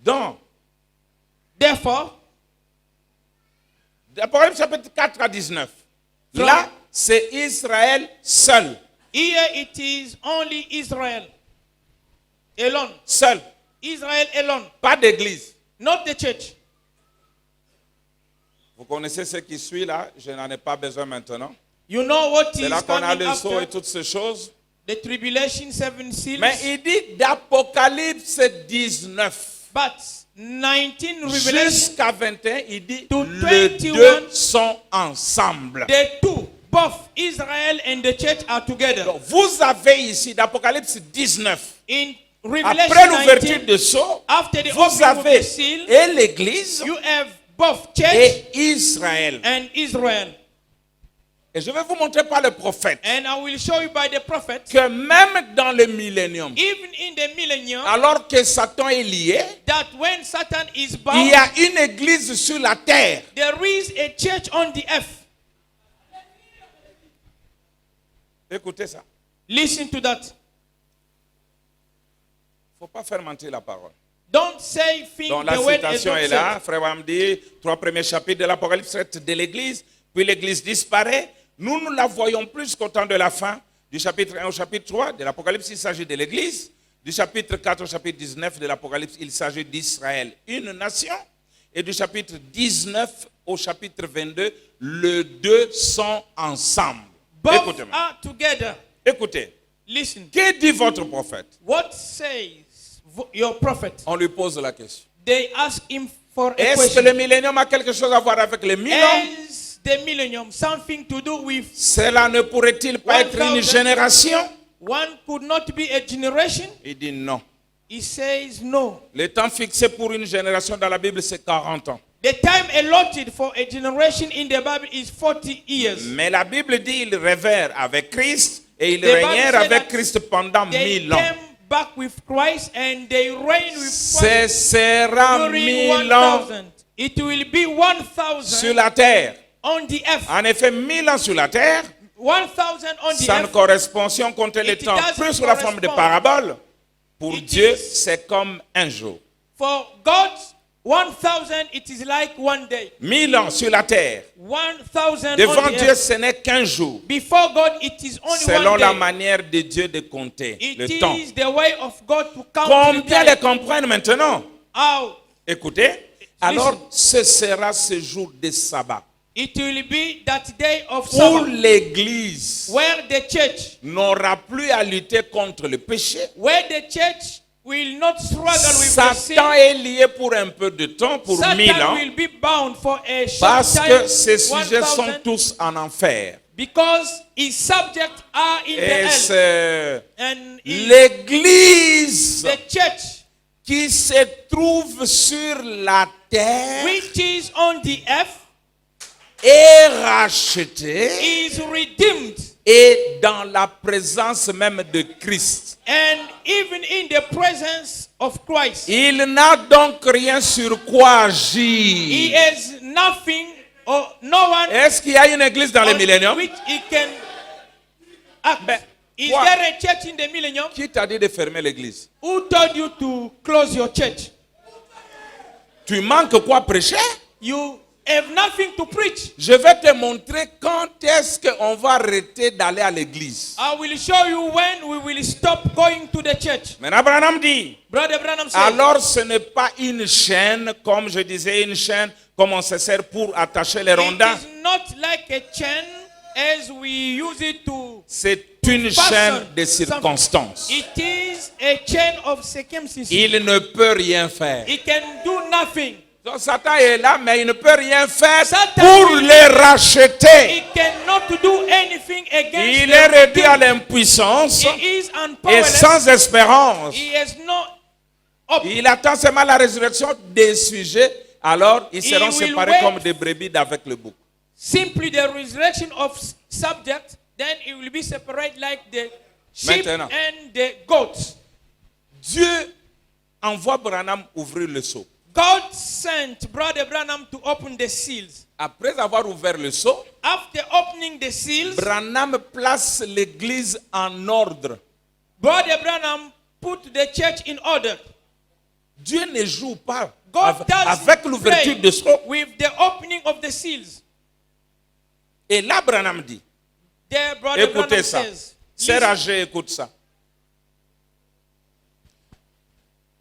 Donc, Therefore, Apocalypse chapitre 4 à 19. From- Là, c'est Israël seul. here it is only Israel alone. Seul. Israel alone. Pas d'église. Not the church. Vous connaissez ce qui suit là, je n'en ai pas besoin maintenant. You know what C'est is là qu'on a coming le sceau after et toutes ces choses. the tribulation, 7 seals. Mais il dit d'Apocalypse 19 But 19 Revelation, jusqu'à 21, il dit to les 21, deux sont ensemble. the two, both Israel and the church are together. Donc, vous avez ici d'Apocalypse 19. In Après Revelation l'ouverture 19, de sceau, after the vous opening of avez the seal, et l'Église you have both church et Israël. and Israel. Et je vais vous montrer par le prophète And I will show you by the prophet, que même dans le millénium, even in the millennium, alors que Satan est lié, that when Satan is il bound, y a une église sur la terre. there is a church on the earth. Écoutez ça. Listen to that. Il ne faut pas faire mentir la parole. Don't say things Donc la the word is citation not est said. là. Frère Wam dit, 3 premiers chapitres de l'Apocalypse traitent de l'église. Puis l'église disparaît. Nous ne la voyons plus qu'au temps de la fin. Du chapitre 1 au chapitre 3 de l'Apocalypse, il s'agit de l'église. Du chapitre 4 au chapitre 19 de l'Apocalypse, il s'agit d'Israël, une nation. Et du chapitre 19 au chapitre 22, les deux sont ensemble. Both Écoutez-moi. are together. Écoutez. Listen. Que dit votre prophète? What says your prophet? On lui pose la question. They ask him for a Est-ce que question. le millénium a quelque chose à voir avec le millénium? Is the millennium something to do with Cela ne pourrait-il pas être une 1000? génération? One could not be a generation? Il dit non. He says no. Le temps fixé pour une génération dans la Bible, c'est 40 ans. The time allotted for a generation in the Bible is 40 years. Mais la Bible dit qu'ils révèrent avec Christ et ils The Bible régnèrent said avec that Christ pendant They 1000 ans. came back with Christ and they reign with Ce Christ sera during 1000 ans 1000. It will be 1000 sur la terre. on the earth. En effet, 1000 ans sur la terre, 1000 on the ça ne earth. correspond, si on comptait le It temps doesn't plus sous la forme de correspond. parabole, pour It Dieu, is- c'est comme un jour. For God, 1000 it is like one day. 1000 ans sur la terre. 1000 Devant on the Dieu, earth. ce n'est qu'un jour. Before God, it is only Selon one la day. manière de Dieu de compter le It temps. is the way of God to count the Combien les time. comprennent maintenant? How? Écoutez. Alors, ce sera ce jour de sabbat It will be that day of où Sabbath, l'Église where the church, n'aura plus à lutter contre le péché. where the church will not struggle with the sin. Satan est lié pour un peu de temps, pour 1000 Satan ans, will be bound for a short parce time, que ces sujets 1000, sont tous en enfer. because his subjects are in the Et hell. c'est And l'Église the church, qui se trouve sur la terre which is on the earth, est rachetée is redeemed. et dans la présence même de Christ. And even in the presence of Christ, Il n'a donc rien sur quoi he agir. has nothing or no one Est-ce qu'il y a une église dans le on millénium? which he can act. Ben, Is toi- there a church in the millennium? Qui t'a dit de fermer l'église? Who told you to close your church? Tu manques quoi prêcher? You have nothing to preach. Je vais te montrer quand est-ce qu'on va arrêter d'aller à l'église. I will show you when we will stop going to the church. Maintenant, Branham dit, Brother Branham said, alors ce n'est pas une chaîne, comme je disais, une chaîne, comme on se sert pour attacher les it rondins. is not like a chain as we use it to C'est une fasten chaîne de something. circonstances. It is a chain of circumstances. Il ne peut rien faire. It can do nothing. Donc Satan est là, mais il ne peut rien faire Satan pour will- les racheter. It cannot do anything against Il est them. réduit à l'impuissance He is et unpowerless. sans espérance. He has no hope. Il attend seulement la résurrection des sujets, alors ils seront will séparés wait. comme des brebis d'avec le bouc. Simply the resurrection of subject, then it will be separated like the sheep Maintenant. and the goats. Dieu envoie Branham ouvrir le seau. God sent Brother Branham to open the seals. Après avoir ouvert le seau, After opening the seals, Branham place l'église en ordre. Brother Branham put the church in order. Dieu ne joue pas God does avec l'ouverture de seau. with the opening of the seals. Et là, Branham dit, There, Brother écoutez Branham ça. says, Sœur listen, âgée, écoute ça.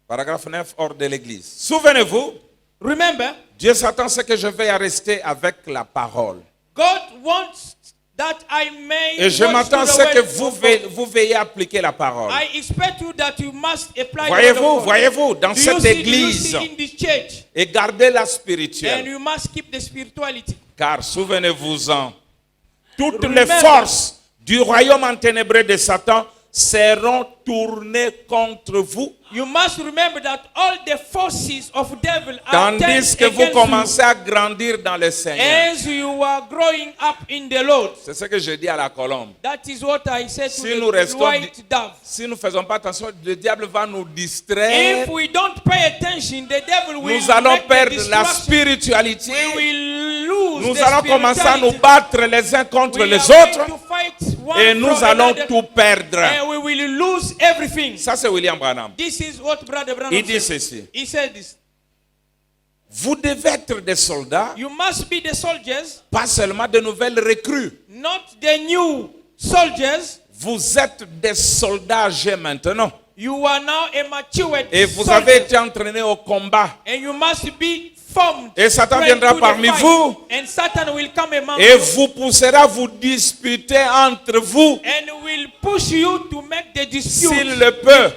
Paragraphe 9, hors de l'église. Souvenez-vous, remember, Dieu s'attend à ce que je veille à rester avec la parole. God wants that I may Et je watch m'attends à to the ce que word of God. vous veillez à appliquer la parole. I expect you that you must apply the word Voyez-vous, of God. voyez-vous, dans Do you cette see église, in this church? et gardez la And spirituelle. you must keep the spirituality. Car souvenez-vous-en, toutes Remember. les forces du royaume enténébré de Satan seront tournées contre vous. You must remember that all the forces of devil are turned Tandis que vous against commencez à grandir dans le you Seigneur. as you are growing up in the Lord. C'est ce que je dis à la colombe. That is what I said to Si nous the restons white dove. Si nous ne faisons pas attention, le diable va nous distraire. If we don't pay attention, the devil will Nous allons make the perdre la destruction. spiritualité. We will lose Nous the allons commencer à nous spirituality. battre les uns contre We les are autres. going to fight one Et nous from allons another, tout perdre. and we will lose everything. Ça, c'est William Branham. This is what Brother Branham Il dit said. ceci. He said this. Vous devez être des soldats, You must be the soldiers, pas seulement de nouvelles recrues. not the new soldiers. Vous êtes des soldats âgés maintenant. You are now a matured Et vous soldier, avez été entraînés au combat. and you must be formed. Et Satan trained viendra to the parmi fight. vous. And Satan will come among Et you vous poussera à vous disputer entre vous. and will push you to make the dispute. S'il le peut.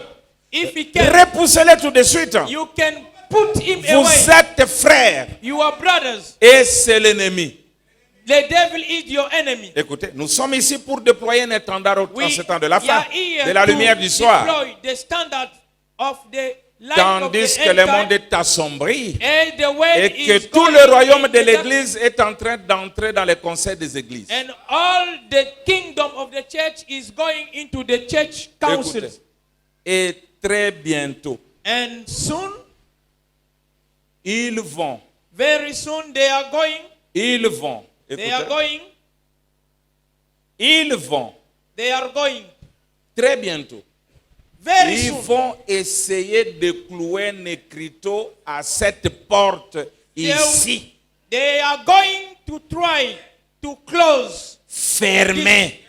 If he can, Repoussez-les tout de suite. you can put him Vous away. êtes frères. You are brothers. Et c'est l'ennemi. The devil is your enemy. Écoutez, nous sommes ici pour déployer un étendard en ce temps de la fin, are here de la to lumière du soir. deploy the standard of the light of Tandis the que end le monde time, est assombri. and the world Et que is tout going le royaume in de the dark, l'église est en train d'entrer dans les conseils des églises. and all the kingdom of the church is going into the church Écoutez. councils. Et très bientôt, And soon, ils vont, very soon, they are going. ils vont, They are écoutez, going. ils vont, They are going. très bientôt, Very ils soon. vont essayer de clouer un écriteau à cette porte ici, They are going to try to close fermée.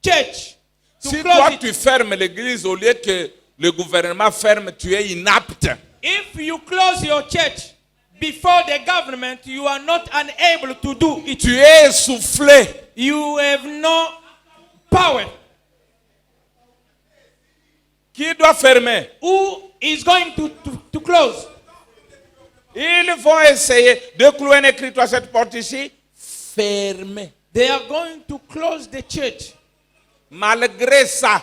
church. To Si close toi it. tu fermes l'église au lieu que le gouvernement ferme, tu es inapte. If you close your church before the government, you are not unable to do it. Tu es essoufflé. You have no power. Qui doit fermer? Who is going to close? Ils vont essayer de clouer un écriteau à cette porte ici, fermée. They are going to close the church. Malgré ça,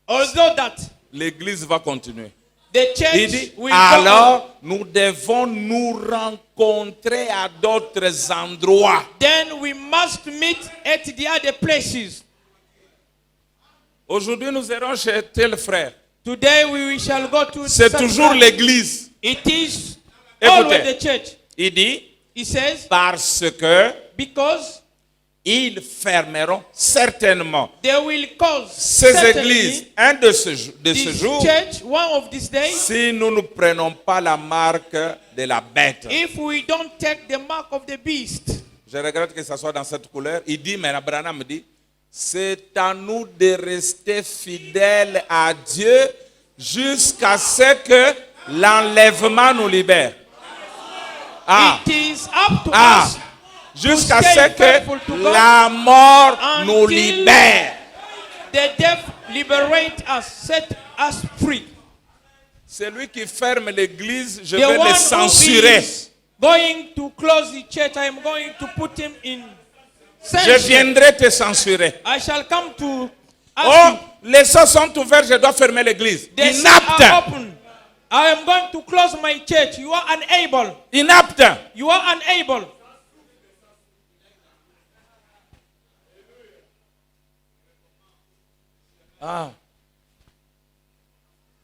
Although that, l'église va continuer. the Il church dit, will go on. alors nous devons nous rencontrer à d'autres endroits. Then we must meet at the other places. Aujourd'hui, nous irons chez tel frère. Today we shall go to C'est such toujours place. l'église. It is Écoutez. always the church. Il dit, He says, parce que because ils fermeront certainement they will cause ces certainly églises un de ce this jour church one of these days, si nous ne prenons pas la marque de la bête. if we don't take the mark of the beast. Je regrette que ça soit dans cette couleur. Il dit, mais Abraham me dit, c'est à nous de rester fidèles à Dieu jusqu'à ce que l'enlèvement nous libère. Ah, It is up to ah, us jusqu'à stay ce faithful to que God la mort nous until libère. the death liberate us, set us free. Celui qui ferme l'église, je The vais one le who censurer. is going to close the church, I am going to put him in Je censure. viendrai te censurer. I shall come to ask Oh, you. les sceaux sont ouverts, je dois fermer l'église. The seats Inapte. are open. I am going to close my church. You are unable. Inapte. You are unable. Ah.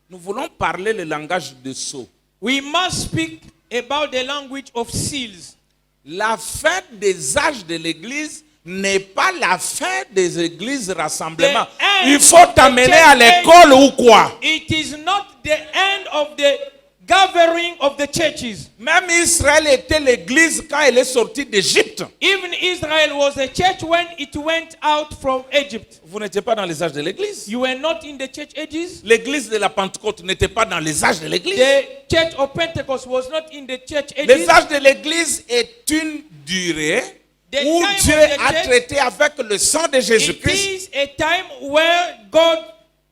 Nous voulons parler le langage de sceaux. We must speak about the language of seals. La fin des âges de l'église n'est pas la fin des églises rassemblement. The end Il faut of the t'amener church à l'école ou quoi? It is not the end of the gathering of the churches. Même Israël était l'église quand elle est sortie d'Égypte. d'Égypte. Even Israel was a church when it went out from Egypt. Vous n'étiez pas dans les âges de l'Église. You were not in the church ages. L'Église de la Pentecôte n'était pas dans les âges de l'Église. The church of Pentecost was not in the church Les ages. âges de l'Église est une durée The où time Dieu of the a church, traité avec le sang de It Jésus-Christ. is a time where God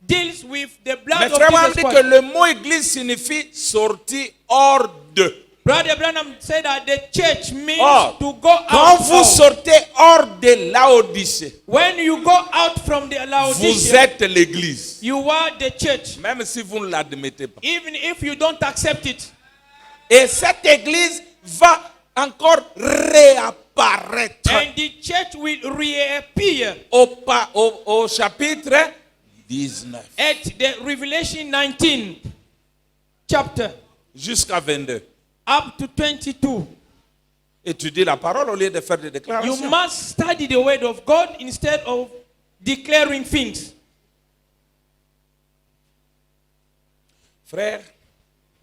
deals with the blood Mais of frère Branham Jesus dit Christ. que le mot Église signifie sorti hors de. Brother Branham said that the church means Or, to go quand out. vous of. sortez hors de Laodicée, When you go out from the vous Laodicea, êtes l'Église. you are the church. Même si vous ne l'admettez pas. Even if you don't accept it. Et cette Église va encore réapparaître And the church will reappear au chapitre 19 at the Revelation 19 chapter jusqu'à 22. up to 22. Étudiez la parole au lieu de faire des You déclarations. must study the word of God instead of declaring things. Frère,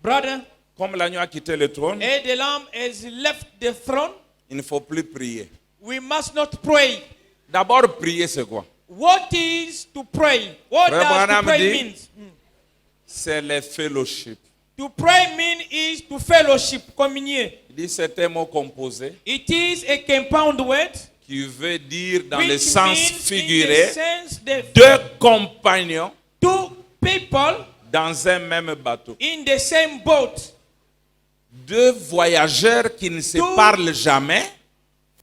Brother, comme l'agneau a quitté le trône, the Lamb has left the throne. il ne faut plus prier. We must not pray. D'abord, prier, c'est quoi? What is to pray? What Frère does to Branham pray dit- mean? C'est le fellowship. To pray mean is to fellowship, communier. Il dit c'est un mot composé It is a compound word qui veut dire dans which le sens means in the figuré sense that deux compagnons two people dans un même bateau. in the same boat, Deux voyageurs qui ne se Two- parlent jamais.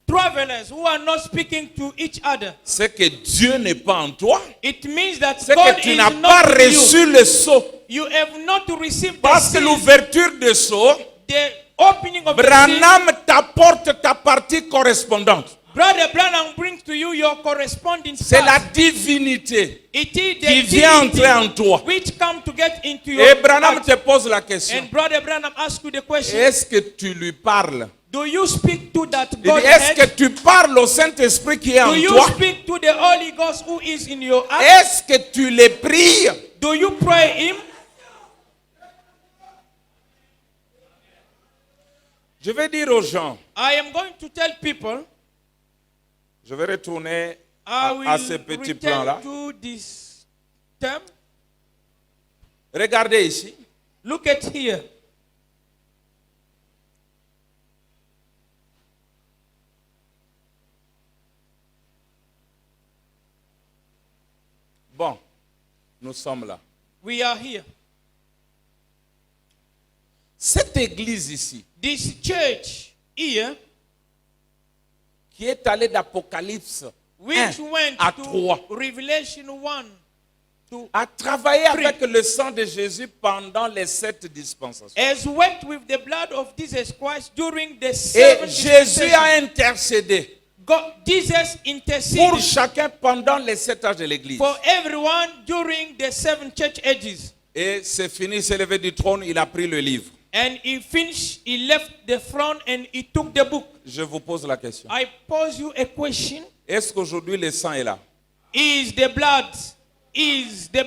travelers who are not speaking to each other. C'est que Dieu n'est pas en toi. It means that C'est God que tu is n'as not pas in you. reçu le sceau. You have not received the Parce que seal, l'ouverture de sceau, the opening of the seal. Branham t'apporte ta partie correspondante. Brother Branham brings to you your corresponding C'est la part. divinité It is the qui vient divinity entrer en toi. which come to get into your Et Branham heart. te pose la question. And Brother Branham asks you the question, Est-ce que tu lui parles? do you speak to that Il dit, God est-ce que tu parles au Saint-Esprit qui est en Do you toi? speak to the Holy Ghost who is in your heart? Est-ce que tu les pries? Do you pray Him? Je vais dire aux gens, I am going to tell people, je vais retourner I à ce will petit plan-là. return to this term. Regardez ici. Look at here. Bon, nous sommes là. We are here. Cette église ici, This church here, qui est allée d'Apocalypse 1 which went à to 3, Revelation 1 to a travaillé avec le sang de Jésus pendant les 7 dispensations. has worked with the blood of Jesus Christ during the Et 7 Jésus dispensations. a intercédé Jesus pour interceded chacun pendant les 7 âges de l'église. for everyone during the 7 church ages. Et c'est fini, il s'est levé du trône, il a pris le livre. And he finished, he left the throne and he took the book. Je vous pose la question. I pose you a question. Est-ce qu'aujourd'hui le sang est là? Is the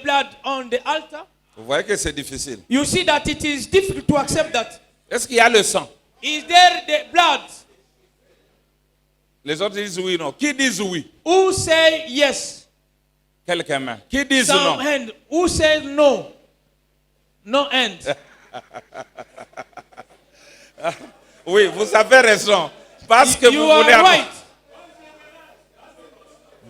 blood on the altar? Vous voyez que c'est difficile. You see that it is difficult to accept that. Est-ce qu'il y a le sang? Is there the blood? Les autres disent oui, non. Qui disent oui? Who say yes? Quelques mains. Qui disent Some non? hand. Who says no? No hand. Oui, vous avez raison. Parce que You vous are voulez avoir... right.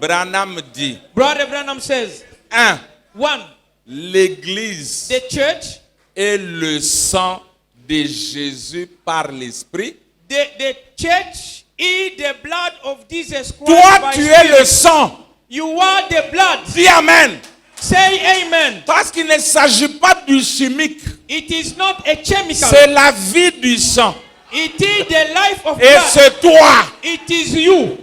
Branham dit, Brother Branham says, 1. 1. L'église The church, est le sang de Jésus par l'Esprit. the church is the blood of Jesus Christ. Toi, by tu es Spirit. le sang. You are the blood. Dis Amen. Say amen. Parce qu'il ne s'agit pas du chimique. It is not a chemical. C'est la vie du sang. It is the life of Et God. c'est toi. It is you.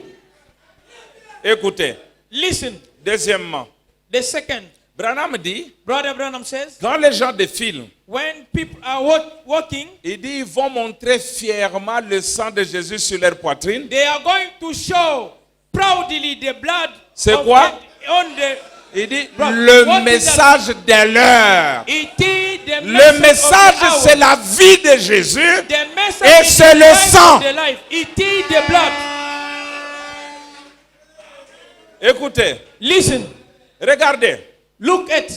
Écoutez. Listen. Deuxièmement, The second, Branham dit, Brother Branham says, quand les gens défilent, when people are walking, il dit, ils vont montrer fièrement le sang de Jésus sur leur poitrine. they are going to show proudly the blood C'est of quoi? God on the. Il dit, What le is message de l'heure. It is the Le message, of the hour. c'est la vie de Jésus. The message Et is c'est the le life sang. of the life. It is the blood. Écoutez, Listen. regardez. Look at.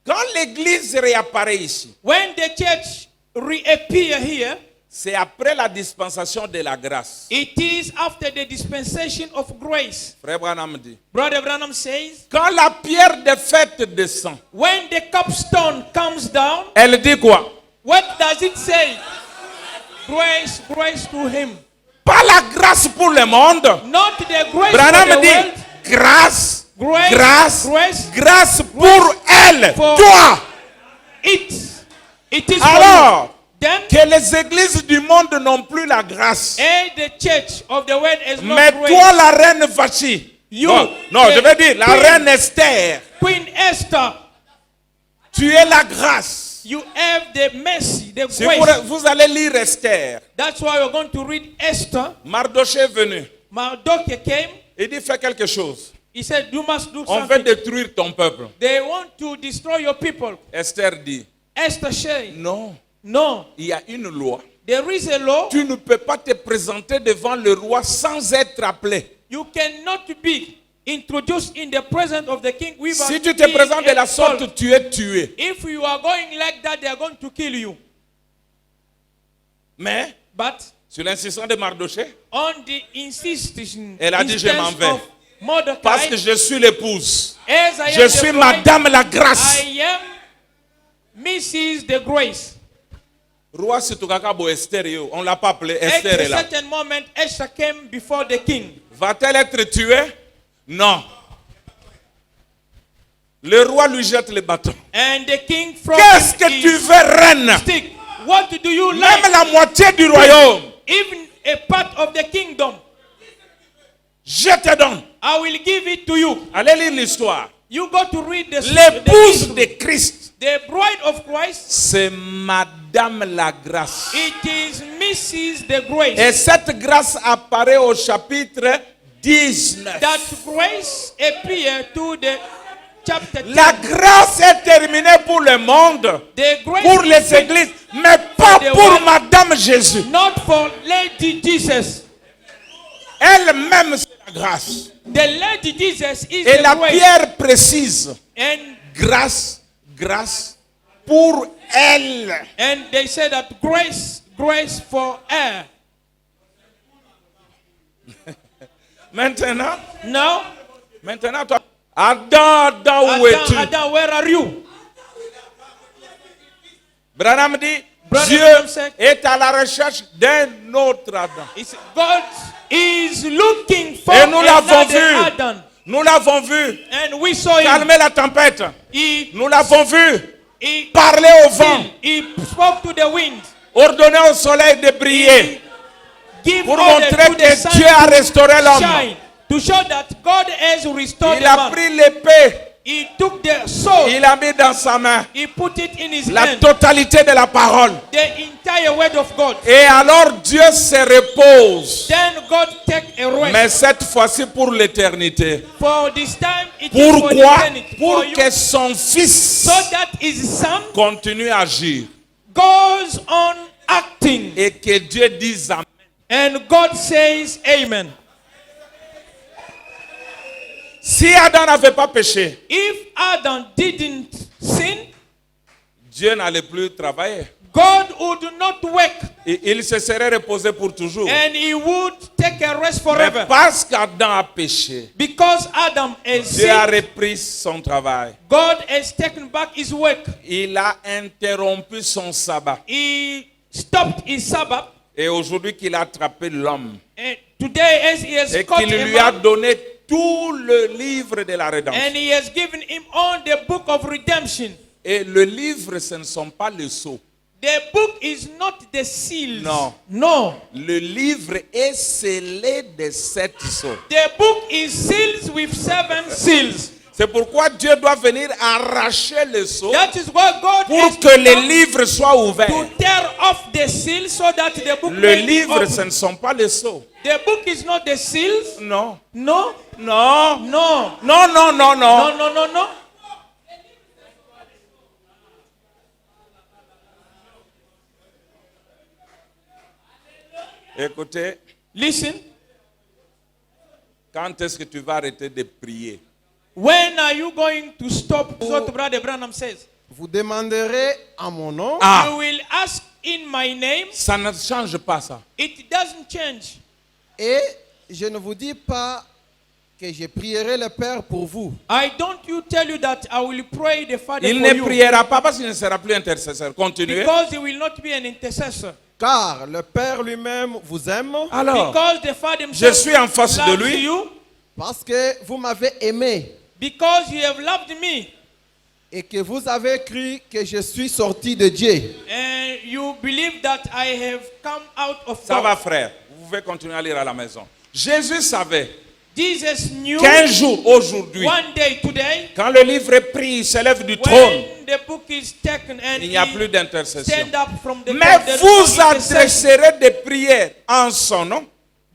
Quand l'église réapparaît ici, When the church reappear here, c'est après la dispensation de la grâce. it is after the dispensation of grace. Frère Branham dit. Brother Branham says, Quand la pierre de fête descend, when the capstone comes down, elle dit quoi? what does it say? Grace, grace to him. Pas la grâce pour le monde. Not the grace Branham for the dit world. grâce, Grace, grâce, grace, grâce pour elle, for toi. It is for Alors, you. Then, que les églises du monde n'ont plus la grâce. and the church of the world is not Mais grace. toi, la reine Vachi. You, Non, the je veux dire, la queen- reine Esther, Queen Esther, tu es la grâce. you have the mercy, the Si grace. vous allez lire Esther, That's why we're going to read Esther. Mardoché est venu. Mardochai came. Il dit, fais quelque chose. He said, you must do On veut something. détruire ton peuple. They want to destroy your people. Esther dit, Esther said, non, no, il y a une loi. there is a law. Tu ne peux pas te présenter devant le roi sans être appelé. You cannot be introduced in the presence of the king without Si tu te being présentes de la called. sorte, tu es tué. If you are going like that, they are going to kill you. Mais, But sur l'insistance de Mardoché, on the insistence Elle a dit, je m'en vais. of Mordecai, parce que je suis l'épouse, as I je am suis the bride, Madame la grâce. I am Mrs. the Grace. Roi Situkakabo Esther, yo, on ne l'a pas appelé, At Esther est a là. certain moment, Esther came before the king. Va-t-elle être tuée? Non. Le roi lui jette le bâton. And the king from Qu'est-ce que tu veux, reine? stick. What do you Même like? la moitié du royaume, Even a part of the kingdom, je te donne. I will give it to you. Allez lire l'histoire. You got to read the L'épouse history. de Christ, The bride of Christ, c'est Madame la grâce. it is Mrs. the Grace. Et cette grâce apparaît au chapitre 19. That grace appear to the chapter 10. La grâce est terminée pour le monde, The grace pour is les églises, mais pas the pour world. Madame Jésus. not for Lady Jesus. Elle-même, c'est la grâce. The Lady Jesus is Et the la grace. pierre précise, And grâce, grâce pour elle. they say that grace, grace for her. Maintenant, Now, toi, Adam, où es-tu? Adam, where are you? Branham dit, Brother Dieu Branham said- est à la recherche d'un autre Adam. It's God is looking for Et nous l'avons another vu. Adam. Nous l'avons vu And we saw him. calmer la tempête. He, Nous l'avons vu he, parler au vent, he spoke to the wind. ordonner au soleil de briller, Give pour order montrer to the que sun Dieu a to restauré l'homme. shine. To show that God has restored Il the a man. pris l'épée, He took the sword. il l'a mis dans sa main. He put it in his La hand. totalité de la parole. The entire word of God. Et alors Dieu se repose. Then God take a rest. Mais cette fois-ci pour l'éternité. For this time it is for Pourquoi? eternity. Pour For you. que son fils So that his son continue à agir. goes on acting. Et que Dieu dise amen. And God says amen. Si Adam n'avait pas péché, If Adam didn't sin, Dieu n'allait plus travailler. God would not work Et il se serait reposé pour toujours. and he would take a rest Mais forever. parce qu'Adam a péché, Because Adam has Dieu a sinned, repris son travail. God has taken back his work. Il a interrompu son sabbat. He stopped his Sabbath. Et aujourd'hui qu'il a attrapé l'homme. And today, as he has Et caught qu'il a lui a man, donné tout le livre de la rédemption. and he has given him all the book of redemption. Et le livre, ce ne sont pas les sceaux. The book is not the seals. No. No. Le livre est scellé de 7 sceaux. The book is sealed with 7 seals. C'est pourquoi Dieu doit venir arracher les sceaux That is why God pour has que les come livres soient ouverts. to tear off the seals so that the book Le may be livre, opened. ce ne sont pas les sceaux. The book is not the seals. Non. No. Non. No. Non, non, non, non. No, no, no, no. Écoutez, Listen. Quand est-ce que tu vas arrêter de prier? When are you going to stop? That's what Brother Branham says. Vous demanderez en mon nom. Ah, You will ask in my name. ça ne change pas ça. It doesn't change. Et je ne vous dis pas que je prierai le Père pour vous. I don't tell you that I will pray the Father Il for ne you. priera pas parce qu'il ne sera plus intercesseur. Continuez. Because he will not be an intercessor. Car le Père lui-même vous aime Alors, Because the Father je himself suis en face de loves lui. you. parce que vous m'avez aimé Because you have loved me. et que vous avez cru que je suis sorti de Dieu. And you believe that I have come out of Ça God. va, frère. Vous pouvez continuer à lire à la maison. Jésus savait Jesus knew qu'un jour, aujourd'hui, one day today, quand le livre est pris, il s'élève du trône, when the book is taken and il n'y a he plus d'intercession. stand up from the Mais throne, there is no vous intercession. adresserez des prières en son nom.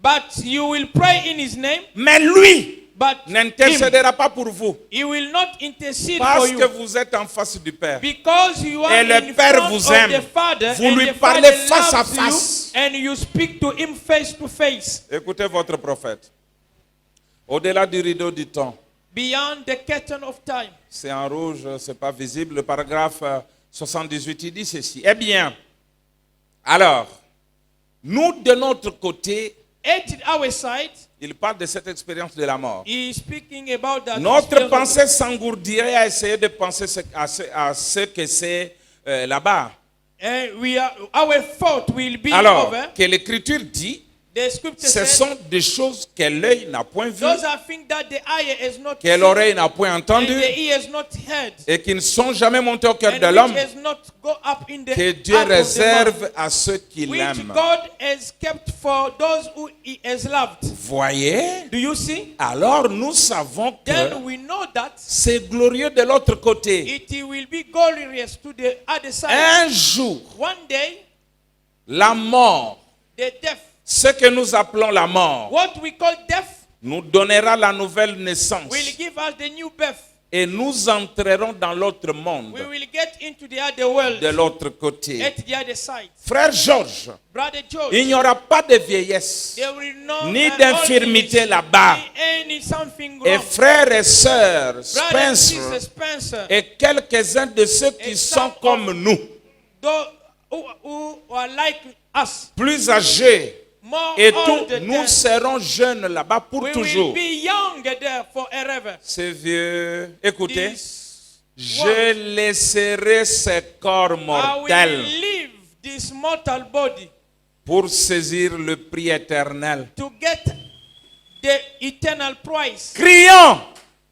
But you will pray in his name, Mais lui but him, n'intercédera pas pour vous. he will not intercede for Parce you. que vous êtes en face du Père. Because you are Et le in Père front vous of aime. the Father, Vous and lui the parlez Father face à loves face. you, and you speak to him face to face, Écoutez votre prophète. Au-delà du rideau du temps, beyond the curtain of time. c'est en rouge, c'est pas visible. Le paragraphe 78, il dit ceci. Eh bien, alors, nous de notre côté, At our side, il parle de cette expérience de la mort. he is speaking about that. Notre experience. pensée s'engourdirait à essayer de penser à ce que c'est là-bas. And our thought will be Alors, over. que l'Écriture dit, The scripture ce says, sont des choses que l'œil n'a point vues, those are things that the eye has not que seen, l'oreille n'a point and entendu, the ear has not heard, et qui ne sont jamais montés au cœur and de l'homme, which has not go up in the que Dieu heart of the man, réserve à ceux qui which l'aiment. God has kept for those who he has loved. Voyez? Do you see? Alors nous savons que Then we know that c'est glorieux de l'autre côté. it will be glorious to the other side. Un jour, One day, la mort, the death, ce que nous appelons la mort, what we call death, nous donnera la nouvelle naissance. will give us the new birth. Et nous entrerons dans l'autre monde, We will get into the other world de l'autre côté. at the other side. Frère Georges, Brother George, il n'y aura pas de vieillesse, there will no ni an d'infirmité old là-bas. age, any something Et wrong. frères et sœurs, Brother and sister Spencer Spencer, et quelques-uns de ceux qui And sont some comme nous, those who are like us, plus âgés, more et tout, older nous than, serons jeunes là-bas pour we toujours. will be young there forever. Ces vieux, écoutez, This je laisserai ce corps I will mortel leave this mortal body pour saisir le prix éternel. to get the eternal prize. Crions en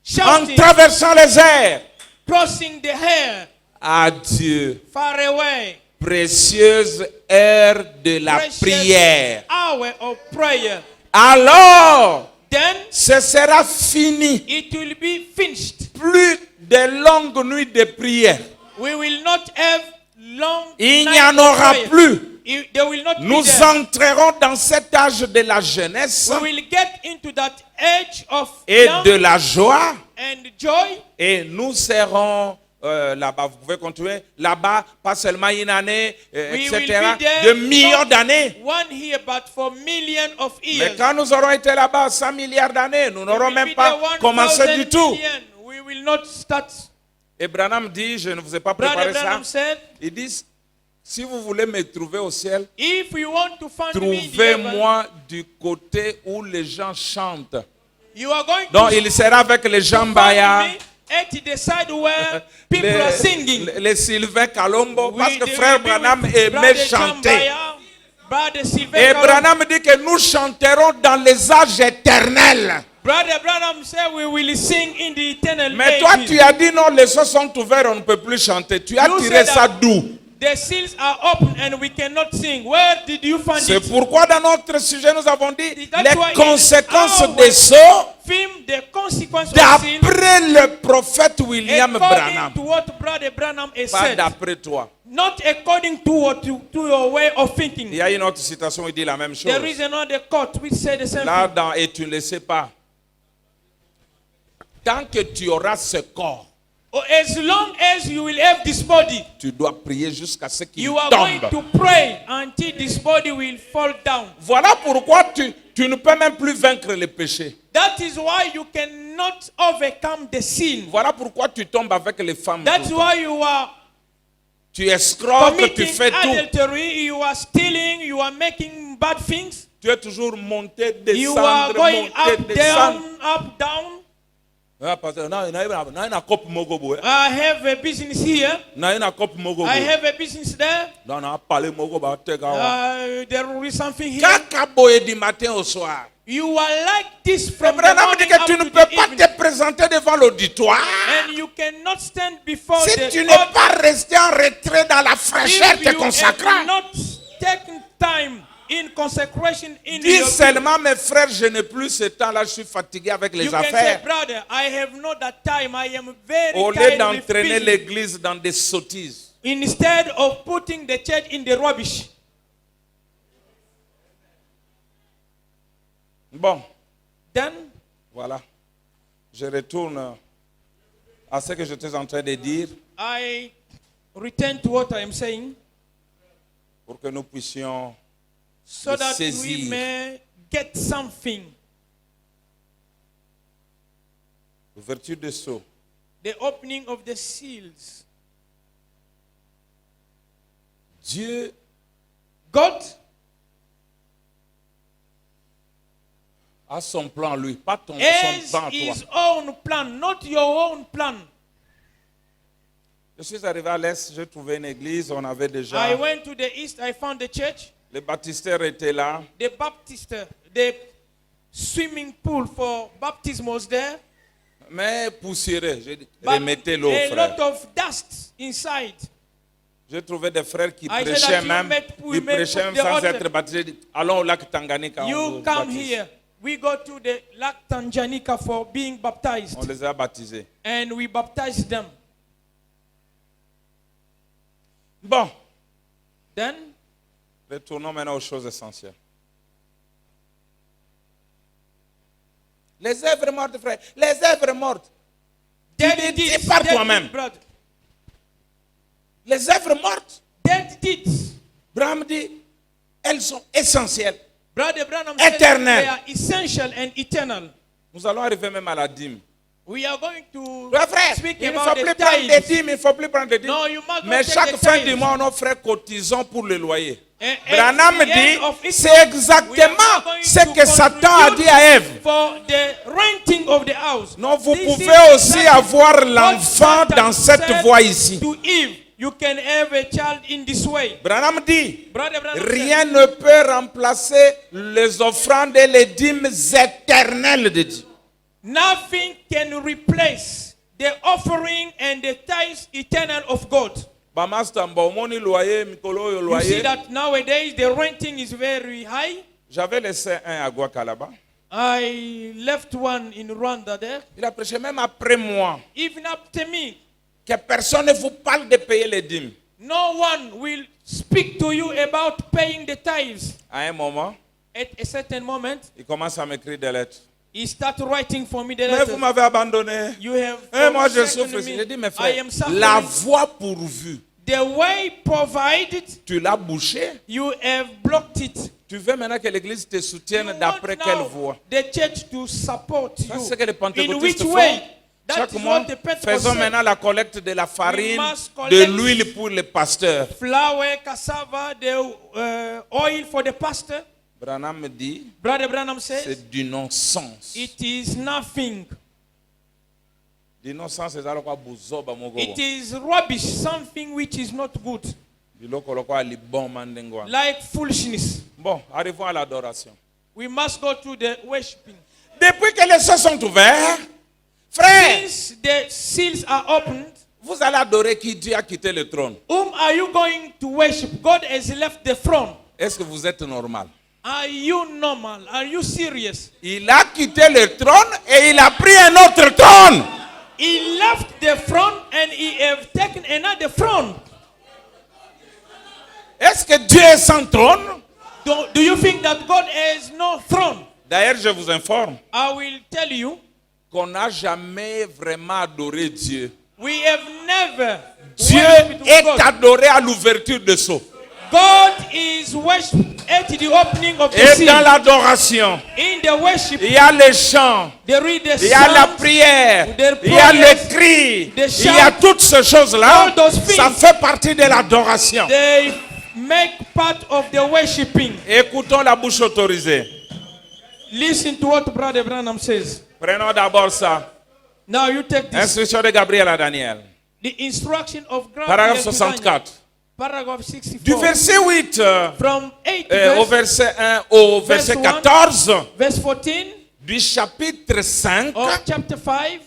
Shouting, traversant les airs crossing the hair, à Dieu. far away. Précieuse heure de la Precious prière. hour of prayer. Alors, Then ce sera fini. it will be finished. Plus de longues nuits de prière. We will not have long Il n'y nights en of aura prayer. plus. There will not Nous be there. entrerons dans cet âge de la jeunesse We will get into that age of et young de la joie. and joy. Et nous serons là-bas. Vous pouvez continuer. Là-bas, pas seulement une année, We will etc. be there De millions not d'années. one year, but for millions of Mais years. quand nous aurons été là-bas 100 milliards d'années, nous We n'aurons will même be pas there commencé 1,000 du tout. million. We will not start. Et Branham dit, je ne vous ai pas Brother préparé ça. Branham said, Ils disent, si vous voulez me trouver au ciel, if you want to find me in the heaven, trouvez-moi du côté où les gens chantent. you are going Donc to il sera avec les find Jambaya, me at the side where people are singing. les Sylvain Kalombo, parce que They frère will be with Branham aimait Brother chanter. Chambaya, Brother Sylvain Et Kalombo. Branham dit que nous chanterons dans les âges éternels. Brother Branham said we will sing in the eternal Mais toi, ages. tu as dit non, les cieux sont ouverts, on ne peut plus chanter. Tu as You tiré said ça that d'où? The seals are open and we cannot sing. Where did you find C'est it? pourquoi dans notre sujet, nous avons dit That's les why in conséquences our des sauts Film the consequence of sin d'après le prophète William Branham. according to what Brother Branham has Pas said. d'après toi. Not according to what to your way of Il thinking. y a une autre citation où il dit la même chose. There is another quote which said the same Là, thing. et tu ne le sais pas. Tant que tu auras ce corps, Oh, as long as you will have this body, tu dois prier jusqu'à ce qu'il you are going tombe. to pray until this body will fall down. Voilà pourquoi Tu ne peux même plus vaincre le péché. That is why you cannot overcome the sin. Voilà pourquoi tu tombes avec les femmes. That's tout le temps. why you are Tu escroques, tu committing fais tout. adultery, you are stealing, you are making bad things. Tu es toujours monté, You are descendre, going monter, up, descendre. down, up, down. Ah, pasteur, non, il y a une coupe mogo, I have a business here. non, il y a une coupe mogo. I have a business there. Non, non, parler mogo, bah, te gawa. There will be something here. Kakaboye du matin au soir. You are like this Le from the Branham dit morning que up tu ne to peux the pas evening. te présenter devant l'auditoire And you cannot stand before si the tu n'es pas resté en retrait dans la fraîcheur if te you consacrant. have not taken time in consecration in Dis your seulement, mes frères, je n'ai plus ce temps-là, je suis fatigué avec les you can say, affaires. brother, I have not that time. I am very Au lieu tired with d'entraîner busy. l'église dans des sottises. Instead of putting the church in the rubbish. Bon, Then voilà. Je retourne à ce que j'étais en train de dire I return to what I am saying pour que nous puissions so le that we saisir. may get something. Ouverture de sceaux. The opening of the seals. Dieu God a son plan, lui, pas son has plan, toi. his own plan, not your own plan. Je suis arrivé à l'Est, j'ai trouvé une église, on avait déjà... I went to the east, I found the church. Les baptistères étaient là. The Baptist, the swimming pool for baptism was there. Mais poussiéreux, j'ai dit, But remettez l'eau, a frère. lot of dust inside. J'ai trouvé des frères qui I said prêchaient that you même, we ils may prêchaient même put the sans altar. être baptisés. Allons au lac Tanganyika. on You vous come baptise. here. We go to the Lac Tanganyika for being baptized. On les a baptisés. And we baptized them. Bon, Then, retournons maintenant aux choses essentielles. Les œuvres mortes, frère. Les œuvres mortes. dead le dis deeds, par dead toi-même. deeds, brother. Les œuvres mortes. Dead deeds. Braham dit, elles sont essentielles. Brother Branham said Éternel. they are essential and eternal. Nous allons arriver même à la dîme. We are going to Ouais, frère, speak il ne about faut the plus prendre des tithes. dîmes, il ne faut plus prendre des dîmes. No, you must Mais not take chaque the fin tithes. du mois, nos frères cotisons pour le loyer. And Branham at the dit, end of each c'est month, we are exactement going ce to que Satan a contribute dit à Ève. for the renting of the house. Non, vous This pouvez is aussi exactly avoir what l'enfant Satan dans cette said voie ici. To Eve, you can have a child in this way. Branham dit, Brother Branham rien said, ne peut remplacer les offrandes et les dîmes éternelles de Dieu. nothing can replace the offering and the tithes eternal of God. Bamasta mba omoni loyer mikolo oyo You see loyer. that nowadays the renting is very high. J'avais laissé un à Guacalaba. I left one in Rwanda there. Il a prêché même après moi Even after me, que personne ne vous parle de payer les dîmes. no one will speak to you about paying the tithes. À un moment, At a certain moment, il commence à m'écrire des lettres. he started writing for me the Mais vous letter. m'avez abandonné. You have Et moi je forsaken souffre. me. J'ai dit, mes I frères, am suffering. la voie pourvue, The way provided, tu l'as bouchée. you have blocked it. Tu veux maintenant que l'église te You soutienne want d'après quelle now voie? the church to support Ça, you. c'est ce que les In which pentecôtistes way? font. That Chaque is mois, what the Pentecostals faisons say. maintenant la collecte de la farine, must collect de l'huile pour les pasteurs. Flour, cassava, the oil for the pastor. Branham me dit, Brother Branham says, c'est du non-sens. it is nothing. Du non-sens, c'est ça quoi buzoba It mogobo. is rubbish, something which is not good. Biloko lokwa libon mandengwa. Like foolishness. Bon, arrivons à l'adoration. We must go to the worshiping. Depuis que les cieux sont ouverts, frère, Since the seals are opened, vous allez adorer qui Dieu a quitté le trône. whom are you going to worship? God has left the throne. Est-ce que vous êtes normal? Are you normal? Are you serious? Il a quitté le trône et il a pris un autre trône. He left the throne and he have taken another throne. Est-ce que Dieu est sans trône? Do you think that God has no throne? D'ailleurs, je vous informe I will tell you, qu'on n'a jamais vraiment adoré Dieu. we have never Dieu worshipped est God. adoré à l'ouverture de sceaux. God is worshipped at the opening of the Et seal. dans l'adoration, In the worship, il y a les chants, they read the il y a la psalms, prière, the il y a prayers, les cris, the il y a shout, toutes ces choses-là. all those things. Ça fait partie de l'adoration. they make part of the worshiping. Écoutons la bouche autorisée. Listen to what Brother Branham says. Prenons d'abord ça. Now you take this. Instruction de Gabriel à Daniel. The instruction of Gabriel Paragraphe to Daniel. 64. Paragraph Du 64. verset 8 From 8 au verse, verset 1 au verset verse 14 verse 14 du chapitre 5, of chapter 5,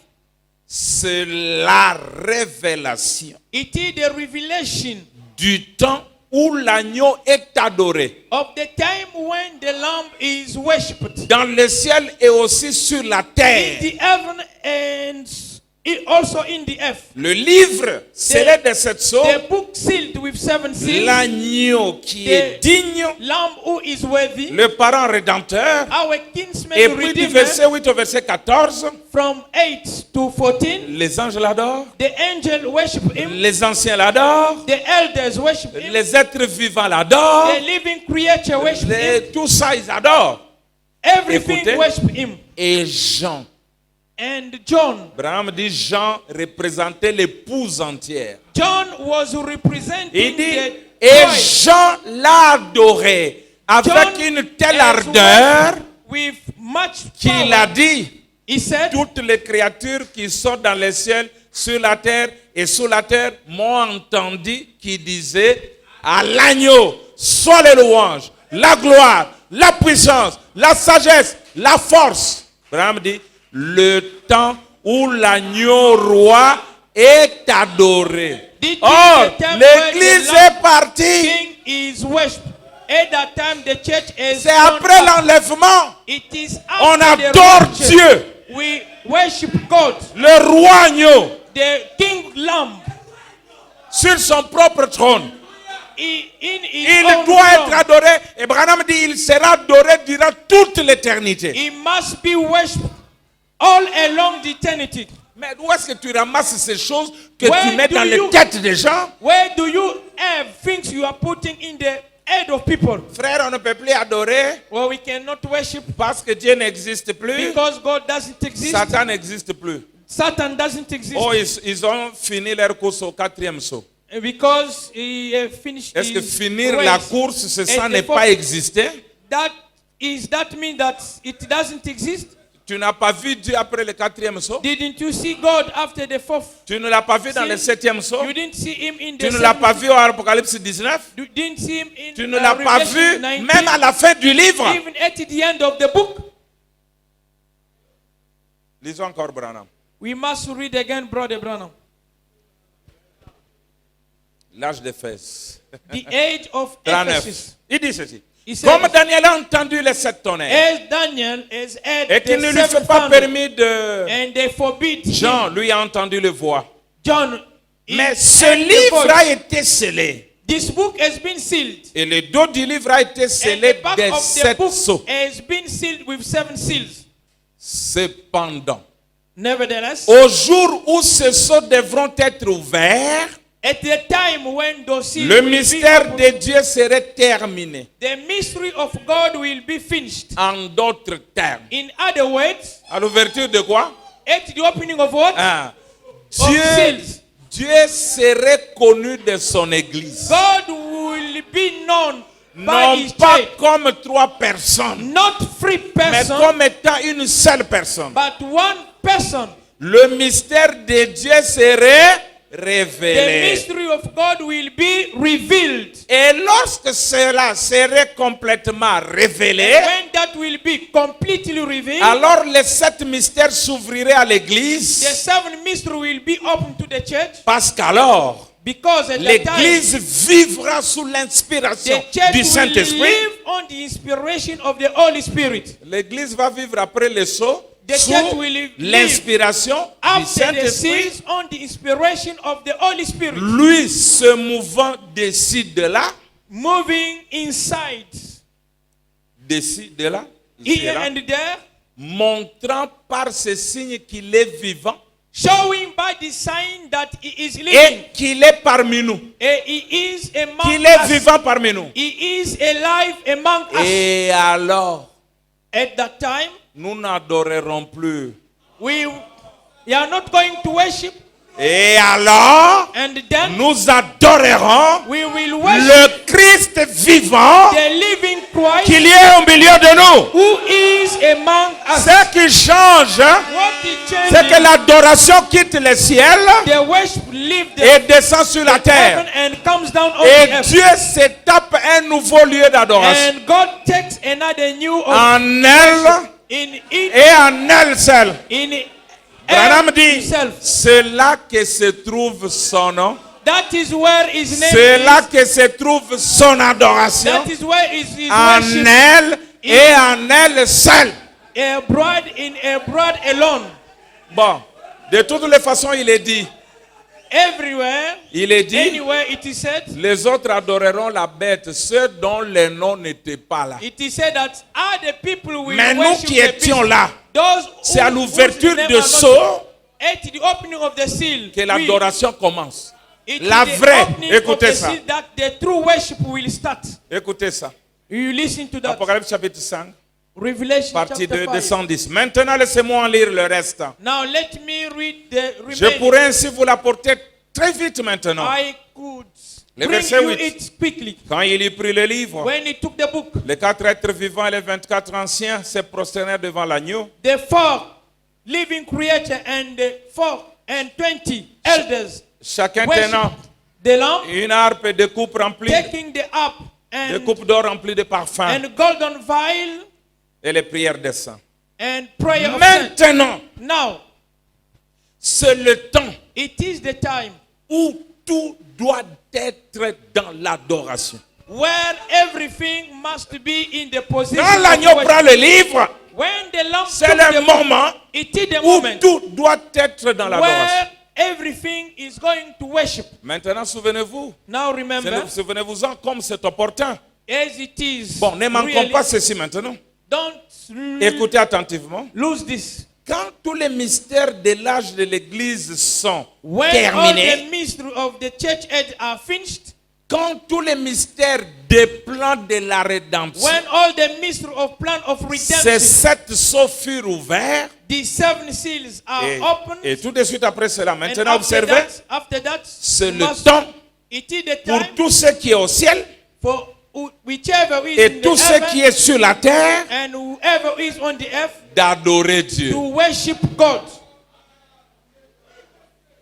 c'est la révélation it is the revelation du temps où l'agneau est adoré of the time when the Lamb is worshipped dans le ciel et aussi sur la in terre. the heaven and also in the earth. Le livre scellé de cette sceau, The book sealed with 7 seals. l'agneau qui est digne, Lamb who is worthy, le parent rédempteur. our kinsman Et puis du redeemer. verset 8 au verset 14, From 8 to 14, les anges l'adorent, the angel worship him, les anciens l'adorent, the elders worship him, les êtres vivants l'adorent, the living creature worship him, tout ça ils adorent. everything Écoutez. worship him. Et Jean, And John, Abraham dit Jean représentait l'épouse entière. John was representing Il dit, the et bride. Jean l'a adoré avec John une telle has ardeur worshiped with much qu'il a power. dit, He said, toutes les créatures qui sont dans le ciel, sur la terre et sous la terre m'ont entendu qui disait à l'agneau, soit les louanges, la gloire, la puissance, la sagesse, la force. Abraham dit, le temps où l'agneau roi est adoré. Did you Or, the time l'église where the est partie. King is worshipped. At that time, the church is. C'est après l'enlèvement. It is On after the adore rapture. Dieu, We worship God, le roi agneau, the King Lamb. sur son propre trône. In his Il own doit throne. être adoré. Et Branham dit, il sera adoré durant toute l'éternité. He must be worshipped all along the eternity. Mais où est-ce que tu ramasses ces choses que Where tu mets do dans les you- têtes des gens? Where do you have things you are putting in the head of people? Frère, on ne peut plus adorer Well, we cannot worship parce que Dieu n'existe plus. because God doesn't exist. Satan n'existe plus. Satan doesn't exist. Oh, ils ont fini leur course au 4e saut. Because he finished Est-ce que his finir race. la course, c'est ça And n'est therefore, pas exister? that mean that it doesn't exist? Tu n'as pas vu Dieu après le 4e saut? Didn't you see God after the fourth? Tu ne l'as pas vu dans le See, 7e saut? You didn't see him in the Tu ne l'as pas seventh- vu au Apocalypse 19? You didn't see him in Tu ne l'as pas Revelation vu 19, même à la fin du livre? even at the end of the book. Lisons encore Branham. We must read again, Brother Branham. L'âge d'Éphèse. The age of 39. Ephesus. Il dit ceci. He said, Comme Daniel a entendu les 7 tonnerres as Daniel is at et qu'il the ne lui fait seventh pas thunder, permis de... and they forbid Jean, him. lui, a entendu le voix. John, Mais he ce heard the livre voice. a été scellé. This book has been sealed. Et le dos du livre a été And scellé the back des of the 7 book sceaux. has been sealed with 7 seals. Cependant, Nevertheless, au jour où ces sceaux devront être ouverts, at the time when those seals le will be mystère opened, de Dieu serait terminé. the mystery of God will be finished. En d'autres termes. In other words, À l'ouverture de quoi? at the opening of what? Ah. Of Dieu, seals. Dieu serait connu de son église. God will be known by Non his pas church. comme 3 personnes, Not 3 mais persons, comme étant une seule personne. but 1 person. Le mystère de Dieu serait The révélé. mystery of God will be revealed. Et lorsque cela serait complètement révélé, When that will be completely revealed, alors les 7 mystères s'ouvriraient à the l'église, 7 mystery will be open to the church. parce qu'alors Because at the time, l'église vivra sous l'inspiration the church du will Saint-Esprit. live on the inspiration of the Holy Spirit. L'église va vivre après le sceau The sous church will live l'inspiration du After the Saint-Esprit. seals, on the inspiration of the Holy Spirit. Lui se mouvant d'ici, de là, Moving inside, d'ici, de là, ici et here là, and there, montrant par ce signe qu'il est vivant, showing by the sign that he is living. et qu'il est parmi nous. And he is among Qu'il est us. vivant parmi nous. He is alive among us. Et alors, At that time, nous n'adorerons plus. we are not going to worship. Et alors, And then nous adorerons we will worship le Christ vivant the living Christ qu'il y est au milieu de nous. who is among us. Ce qui change, What he c'est que changes, l'adoration quitte le ciel the worship leaves the et descend sur la terre. heaven and comes down on the Et earth. Dieu s'étape un nouveau lieu d'adoration. And God takes another new En elle in it, et en elle seule. in Branham dit, himself. c'est là que se trouve son nom. That is where his name C'est là is. que se trouve son adoration. That is where is his En worship. elle et en elle seule. A bride in a bride alone. Bon, de toutes les façons, il est dit. Everywhere, Il est dit, anywhere it is said. les autres adoreront la bête, ceux dont les noms n'étaient pas là. It is said that other people will Mais nous worship qui the étions beast. là, Those c'est à whose l'ouverture name de are not- sceau at the opening of the seal, que l'adoration commence. it La is the vraie, opening of écoutez the ça. seal that the true worship will start. Écoutez ça. You listen to that. Apocalypse chapitre 5, Revelation partie chapter 2, 5. 210. Maintenant, laissez-moi en lire le reste. Now let me read the Je remaining. pourrais ainsi vous l'apporter très vite maintenant. I could Le bring verset you 8. it quickly. Quand il eut pris le livre, When he took the book, les 4 êtres vivants et les 24 anciens se prosternèrent devant l'agneau. the 4 living creatures and the 24 elders Chacun worshiped tenant the Lamb, une harpe et des coupes remplies, taking the harp des and, coupes d'or remplies de parfums, and golden vial et les prières des saints. and prayer of saints. Maintenant, Now, c'est le temps it is the time où tout doit être dans l'adoration. where everything must be in the position Quand of l'agneau worship. prend le livre, When the Lamb c'est took le the book, moment it is the où moment tout doit être dans l'adoration. where everything is going to worship. Maintenant, souvenez-vous, Now remember, souvenez-vous-en comme c'est opportun. as it is, Bon, ne manquons really, pas ceci maintenant. don't Écoutez attentivement. lose this. Quand tous les mystères de l'âge de l'Église sont When all terminés, the mystery of the church age are finished, quand tous les mystères des plans de la rédemption, when all the mystery of plan of ces redemption, 7 sceaux furent ouverts, the 7 seals are opened, et tout de suite après cela, and maintenant observez, after that, c'est you le must- temps it is the pour time tout ce qui est au ciel for whichever is et in tout the ce qui heaven est sur la terre and whoever is on the earth d'adorer Dieu. to worship God.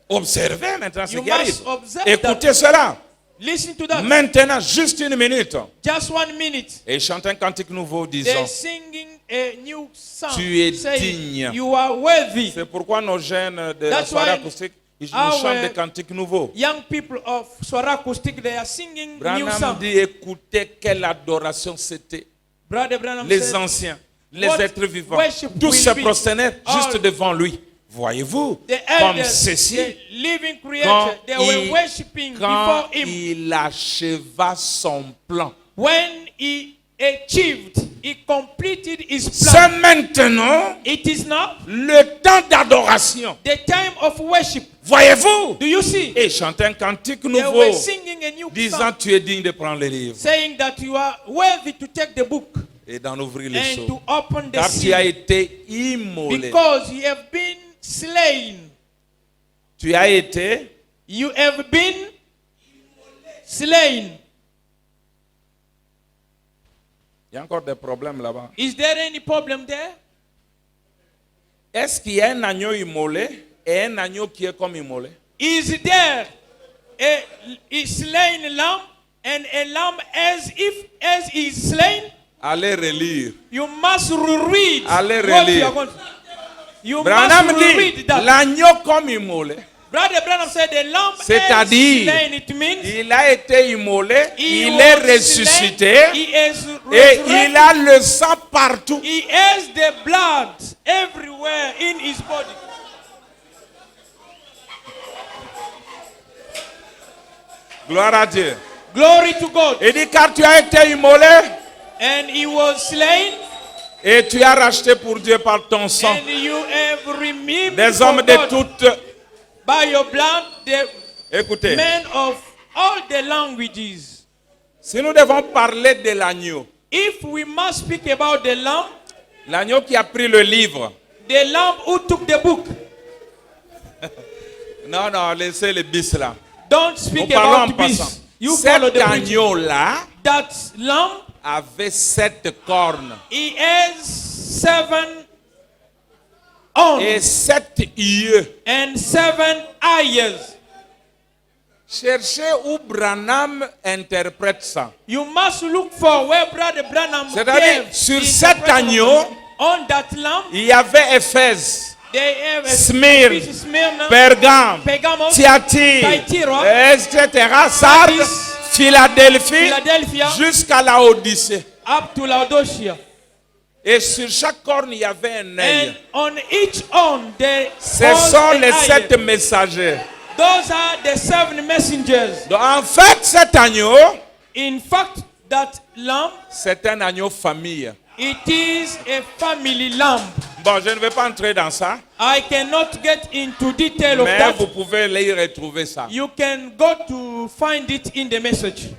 Observez maintenant ce You qui arrive. must observe Écoutez that. cela. Listen to that. Maintenant, juste une minute. Just 1 minute. Et chante un cantique nouveau disant, They're singing a new song. Tu es saying, digne. You are worthy. c'est pourquoi nos jeunes de la That's soirée why acoustique, ils nous our chantent des cantiques nouveaux. Young people of Swara Acoustic, they are singing new Branham song. dit, écoutez quelle adoration c'était. Brother Branham Les said, anciens, les what êtres vivants, worship tous will se be prosternèrent juste all devant lui. Voyez-vous, the comme elders, ceci, the living quand, creature, they were worshiping quand before him. il acheva son plan. When he achieved, he completed his C'est plan. maintenant It is now le temps d'adoration. the time of worship. Voyez-vous, Do you see? et chante un cantique They nouveau, were singing a new disant song, tu es digne de prendre le livre saying that you are worthy to take the book et d'en ouvrir les and sceaux. to open the Car tu as seal, été immolé. because you have been slain. Tu as été You have been slain. Il y a encore des problèmes là-bas. Is there any problem there? Est-ce qu'il y a un agneau immolé et un agneau qui est comme immolé? Is there a slain lamb and a lamb as is slain? Allez relire. You must reread. Allez what relire. you are going to- You Branham must dit reread that. l'agneau comme immolé. Brother Branham said the lamb as C'est-à-dire, slain. It means il a été immolé, he il was est slain, ressuscité he is et resurrected. il a le sang partout. He has the blood everywhere in his body. Gloire à Dieu. Glory to God. Il dit car tu as été immolé And he was slain, et tu as racheté pour Dieu par ton sang and you have redeemed des for hommes de God toute By your blood, the Écoutez, men of all the languages. si nous devons parler de l'agneau, If we must speak about the lamb, l'agneau qui a pris le livre. the lamb who took the book, Non, non, laissez les bis là. don't Nous speak parlons en about passant. this. You follow Cet the preaching. agneau-là That lamb, avait 7 cornes he has 7 horns et 7 yeux. and 7 eyes. Cherchez où Branham interprète ça. You must look for where Brother Branham C'est-à-dire, gave sur the cet interpretation agneau, on that lamb. il y avait Éphèse, They have a Smyrne, Smyrna, Pergame, Pergamos, Thyatire, Thyatira, etc. Sardes, Philadelphie, Philadelphia, jusqu'à la Odyssée. up to Laodicea. Et sur chaque corne, il y avait un And œil. on each horn there Ce was sont an les eye. 7 messagers. Those are the 7 messengers. Donc, en fait, cet agneau, In fact, that lamb, c'est un agneau famille. it is a family lamb. Bon, je ne vais pas entrer dans ça, I cannot get into detail of mais that. vous pouvez y retrouver ça. You can go to find it in the message.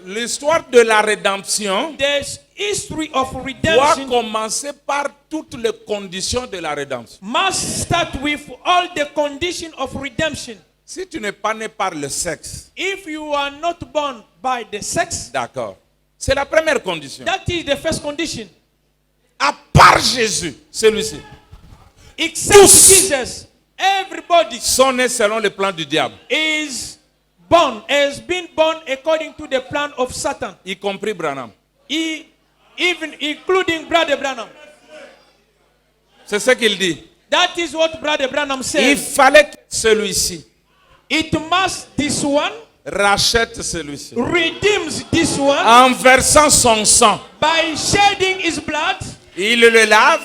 L'histoire de la rédemption The history of doit redemption commencer par toutes les conditions de la rédemption. must start with all the condition of redemption. Si tu n'es pas né par le sexe, If you are not born by the sex, d'accord, c'est la première condition. that is the first condition. À part Jésus, celui-ci, Except Tous. Jesus, everybody sont nés selon le plan du diable, is born, has been born according to the plan of Satan, y compris Branham. even including Brother Branham. C'est ce qu'il dit. That is what Brother Branham Il says. fallait que celui-ci It must, this one, rachète celui-ci. redeems this one En versant son sang, by shedding his blood. il le lave.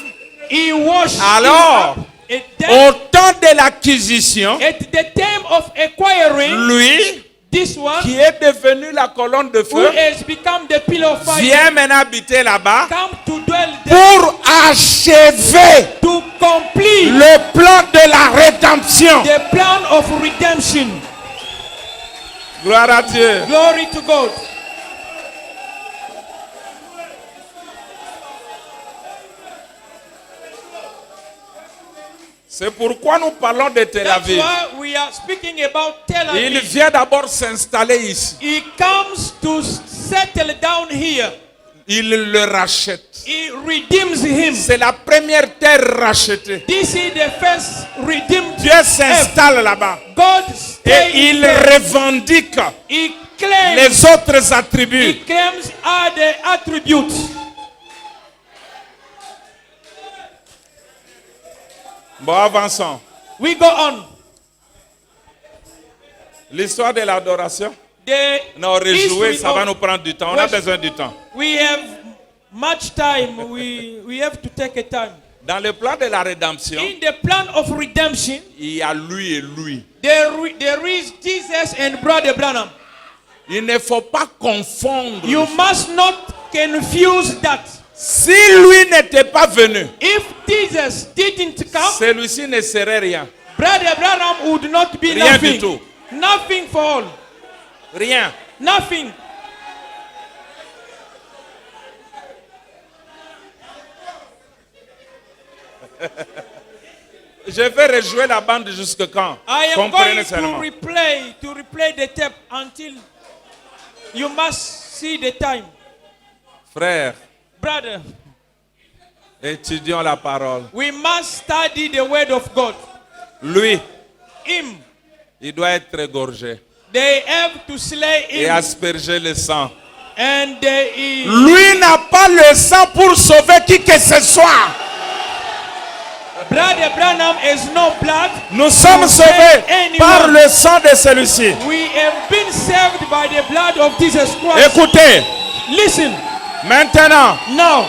He washed Alors, him up. And then, au temps de l'acquisition, at the time of acquiring lui, this one, qui est devenu la colonne de who feu, has become the pillar of fire, vient maintenant habiter là-bas come to dwell there pour achever to complete le plan de la rédemption. the plan of redemption. Gloire à Dieu. Glory to God. C'est pourquoi nous parlons de Tel That's Aviv. why we are speaking about Tel Il Aviv. vient d'abord s'installer ici. He comes to settle down here. Il le rachète. He redeems him. C'est la première terre rachetée. This is the first redeemed. Dieu s'installe là-bas. God Et stays il there. revendique He claims. les autres He attributs. claims are the attributes. Bon, avançons. We go on. L'histoire de l'adoration. The Non, rejouer, history ça va of nous prendre du temps. On a worship. besoin du temps. We have much time. We have to take a time. Dans le plan de la rédemption, In the plan of redemption, il y a lui et lui. there is Jesus and Brother Branham. Il ne faut pas confondre. You must not confuse that. Si lui n'était pas venu, If Jesus didn't come, celui-ci ne serait rien. Brother Branham would not be Rien du nothing. tout. Nothing for all. Rien. Nothing. Je vais rejouer la bande jusque quand? I am Comprenez going seulement. to replay the tape until you must see the time. Frère, Brother, étudions la parole. we must study the word of God. Lui, Him. il doit être égorgé They have to slay et him. asperger le sang. And they, Lui n'a pas le sang pour sauver qui que ce soit. Brother Branham has no blood. Nous sommes sauvés par le sang de celui-ci. We have been saved by the blood of Jesus Christ. Écoutez, Listen, maintenant, now,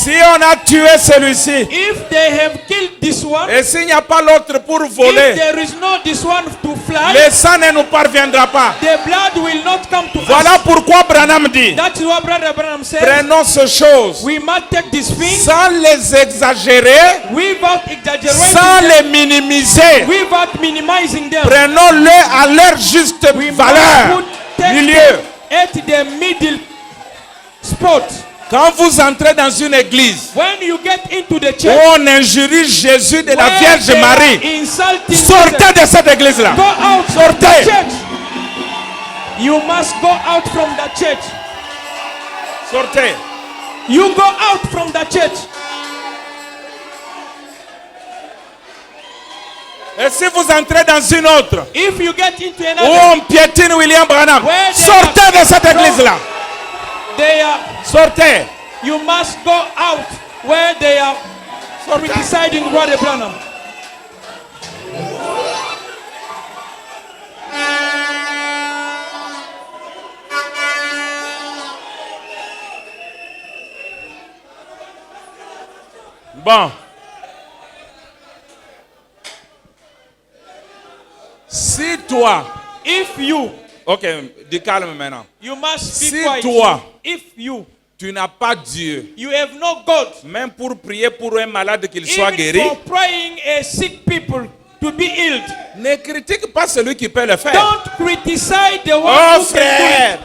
Si on a tué celui-ci, if they have killed this one, et s'il n'y a pas l'autre pour if voler, there is no this one to fly, le sang ne nous parviendra pas. the blood will not come to Voilà us. pourquoi Branham dit, That's what Brother Branham said. prenons ces choses We must take these things sans les exagérer, without exaggerating sans them, les minimiser. without minimizing them. Prenons-les à leur juste We must valeur, take milieu. them at the middle spot. Quand vous entrez dans une église When you get into the où church, on injurie Jésus de la where Vierge they are Marie, insulting sortez Jesus, de cette église-là. go out from Sortez. the church. You must go out from the church. Sortez. You go out from the church. Et si vous entrez dans une autre If you get into où another, on piétine William Branham, Where they sortez de cette église-là. they are. Sortez. You must go out where they are criticizing Brother Branham. Bon. Si toi, If you, ok, dis calme maintenant. you must be Si quiet. toi- If you, Tu n'as pas Dieu, you have no God. même pour prier pour un malade qu'il soit Even guéri, for praying a sick people to be healed. ne critique pas celui qui peut le faire. Don't criticize the one Oh who frère,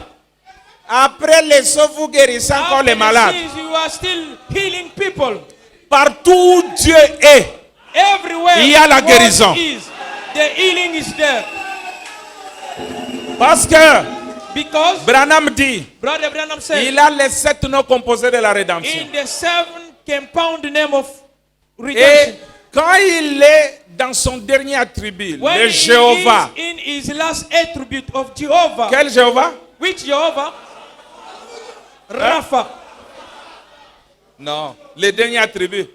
après les sauts, vous guérissez can do encore it. les After malades. the disease, you are still healing people. Partout où Dieu est, Everywhere Il y a la God guérison. is, the healing is there. parce que Because Branham dit, Brother Branham said, il a les 7 noms composés de la rédemption. in the 7 compound name of Et redemption, quand il est dans son dernier attribut, when le he Jéhovah, is in his last attribute of Jehovah, quel Jéhovah? which Jehovah? Rapha. Non, le dernier attribut,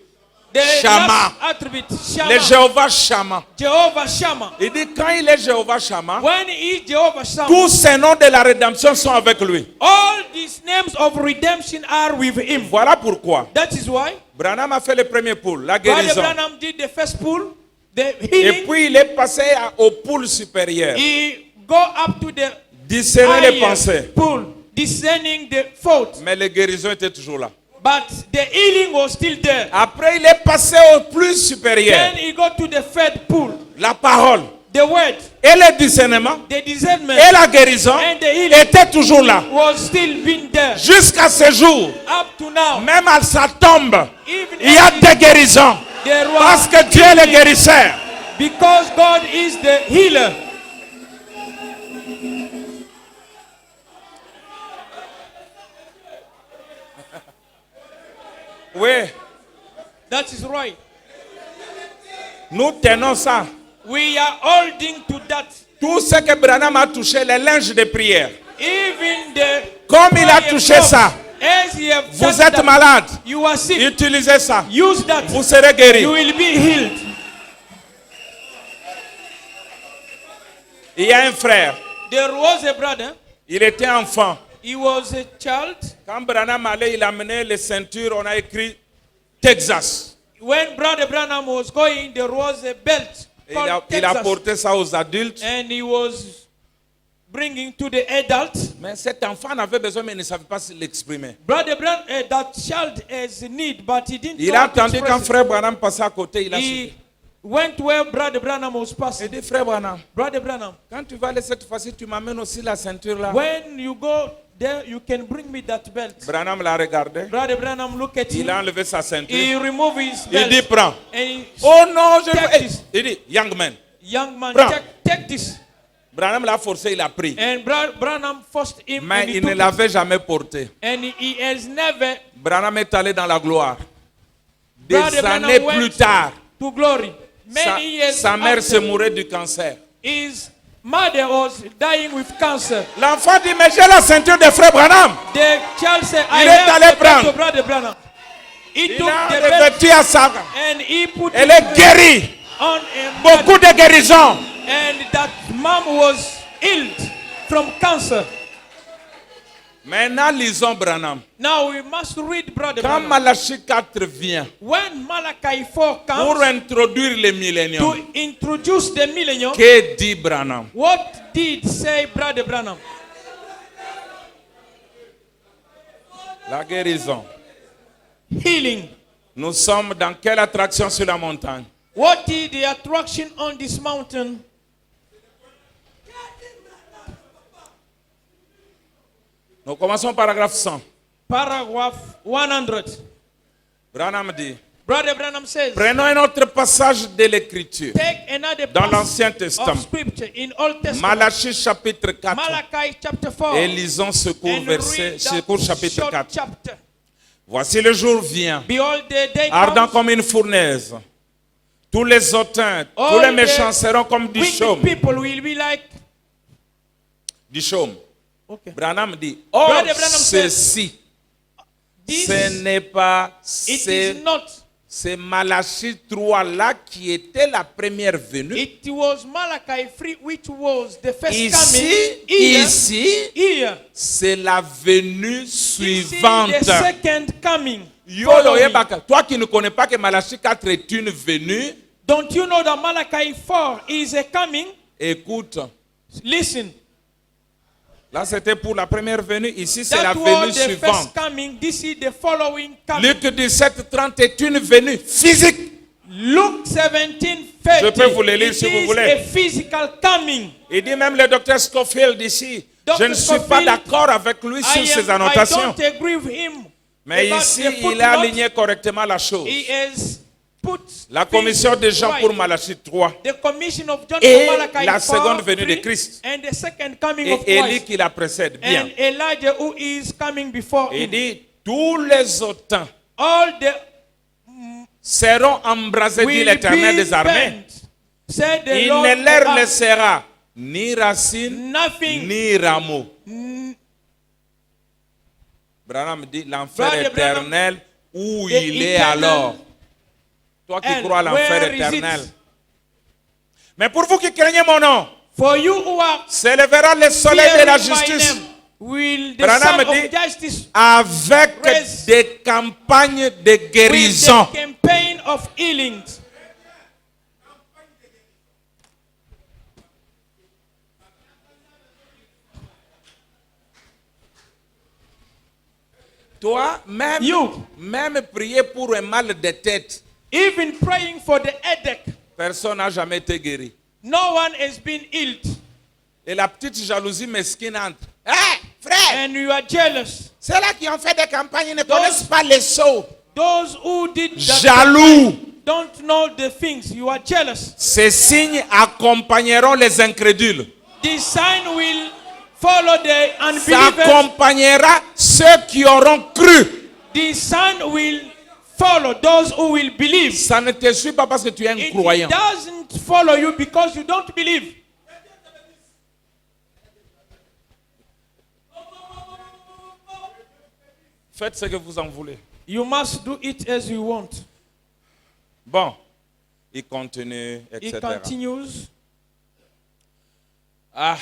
The Shammah. last attribute, le Shammah. Jéhovah Shammah. Jehovah Shammah. Il dit quand il est Jéhovah Shammah, When he is Jehovah Shammah, tous ces noms de la rédemption sont avec lui. all these names of redemption are with him. Voilà pourquoi That is why Branham a fait le premier pool, la Brother guérison. Branham did the first pool, the Et healing. puis il est passé au pool supérieur. He go up to the Discerner les higher pensées. pool, discerning the fault. Mais la guérison était toujours là. But the healing was still there. Après, il est passé au plus supérieur. Then he go to the third pool, La parole the word, et le discernement the discernment, et la guérison and the healing étaient toujours là. was still been there Jusqu'à ce jour, up to now. même à sa tombe, Even il y a as des guérisons. there was Parce que Dieu est le healing, guérisseur. because God is the healer. Oui, That is right. nous tenons ça. We are holding to that. Tout ce que Branham a touché, les linges de prière. Even the Comme il a prayer touché cloth, ça, as he have vous touched êtes that, malade. you are sick. Utilisez ça. Use that. Vous serez guéri. You will be healed. Il y a un frère. There was a brother. Il était enfant. He was a child. Quand Branham allait, il amenait les ceintures. On a écrit Texas. When Brother Branham was going, there was a belt Et called il a Texas, porté ça aux adultes. and he was bringing to the adults. Mais cet enfant en avait besoin, mais il ne savait pas l'exprimer. Brother Branham, that child has a need, but he didn't Il know a how to attendu express quand it. frère Branham passait à côté. Il a He suivi. went where Brother Branham was Il passing. dit, frère Branham, Brother Branham, quand tu vas aller cette fois-ci, tu m'amènes aussi la ceinture là. when you go there, you can bring me that belt. Branham l'a regardé. Brother Branham looked at Il a him. enlevé sa ceinture. He removed his Il belt. dit, prends. And he, Oh non, je Take veux. this. Il dit, young man. young man, Prends. take this. Branham l'a forcé, il a pris. And Branham forced him, Mais and he il took ne it. l'avait jamais porté. And he has never, Branham est allé dans la gloire. Des Brother Branham années went plus tard, to glory. Many years sa mère after, se mourait du cancer. his mother was dying with cancer. L'enfant dit, mais j'ai la ceinture de frère Branham. The child said, I Il est allé have the belt prendre. of Brother Branham. He Il took a the belt revêtu à sa... and he put Elle it est guérie. on a Beaucoup de guérisons. and that mom was healed from cancer. Maintenant, lisons Branham. Now we must read Brother Quand Branham. Malachie 4 vient When Malachi 4 pour comes introduire le millénium, to introduce the millennium, que dit Branham? what did say Brother Branham? La guérison. Healing. Nous sommes dans quelle attraction sur la montagne? What is the attraction on this mountain? Nous commençons paragraphe 100. Paragraph 100. Branham dit, Brother Branham says, prenons un autre passage de l'écriture. take another Dans passage l'Ancien Testament. of scripture in Old Testament. Malachie chapitre 4. Malachi chapter 4. Et lisons ce court And verset, read ce that court chapitre short 4. chapter. Voici le jour vient, Behold, the day ardent comes, comme une fournaise. Tous les hautains, all tous les the méchants seront comme du wicked chaume. people will be like. Du chaume. Okay. Branham dit, or Brother Branham says, ceci, This, ce n'est pas, it c'est is not. Malachie 3 là qui était la première venue. It was Malachi 3 which was the first Ici, coming. Here, ici, c'est la venue this is suivante. the second coming. Yo, Following. yebaka, toi qui ne connais pas que Malachie 4 est une venue, Don't you know that Malachi 4 is a coming? écoute. Listen. Là, c'était pour la première venue. Ici, c'est la That venue was the suivante. first coming. This is the following coming. Luc 17, 30 est une venue physique. Luke 17:30. Je peux vous le lire It si vous is voulez. a physical coming. Il dit même le docteur Scofield ici. Dr. Je ne suis pas Scofield, d'accord avec lui sur ses I annotations. don't agree with him. Mais about ici, the il footnote. a aligné correctement la chose. He has put La commission things des gens right. pour Malachie 3. The commission of John Et for Malachi la 4, seconde venue de 3, Christ. and the second coming Et of Élie Christ. qui la précède. Bien. And Elijah who is coming before Il him. dit, tous les hautains All the seront embrasés, dit will l'Éternel be des armées. bent, said the Il Lord ne leur of hosts. laissera ni racine, Nothing. ni rameau. Branham dit, l'enfer Brother Branham, éternel, où the il est eternal alors? Toi qui hell, crois à l'enfer where is it? éternel. Mais pour vous qui craignez mon nom, For you who are s'élèvera le soleil de la fearing my justice name, will the Branham son dit, of justice avec Raise. des campagnes de with guérison. the campaign of healing. Toi, You. même prier pour un mal de tête, Even praying for the headache, personne n'a jamais été guéri. no one has been healed. Et la petite jalousie mesquine entre. Hé, frère, And you are jealous. ceux-là qui ont fait des campagnes ne connaissent pas les sauts. Those who did that Jaloux. don't know the things. You are jealous. Ces signes accompagneront les incrédules. The sign will follow the Ça unbelievers. accompagnera ceux qui auront cru. The sign will follow those who will believe. Ça ne te suit pas parce que tu es un It croyant. doesn't follow you because you don't believe. Faites ce que vous en voulez. You must do it as you want. Bon, il continue, It etc. continues. Ah,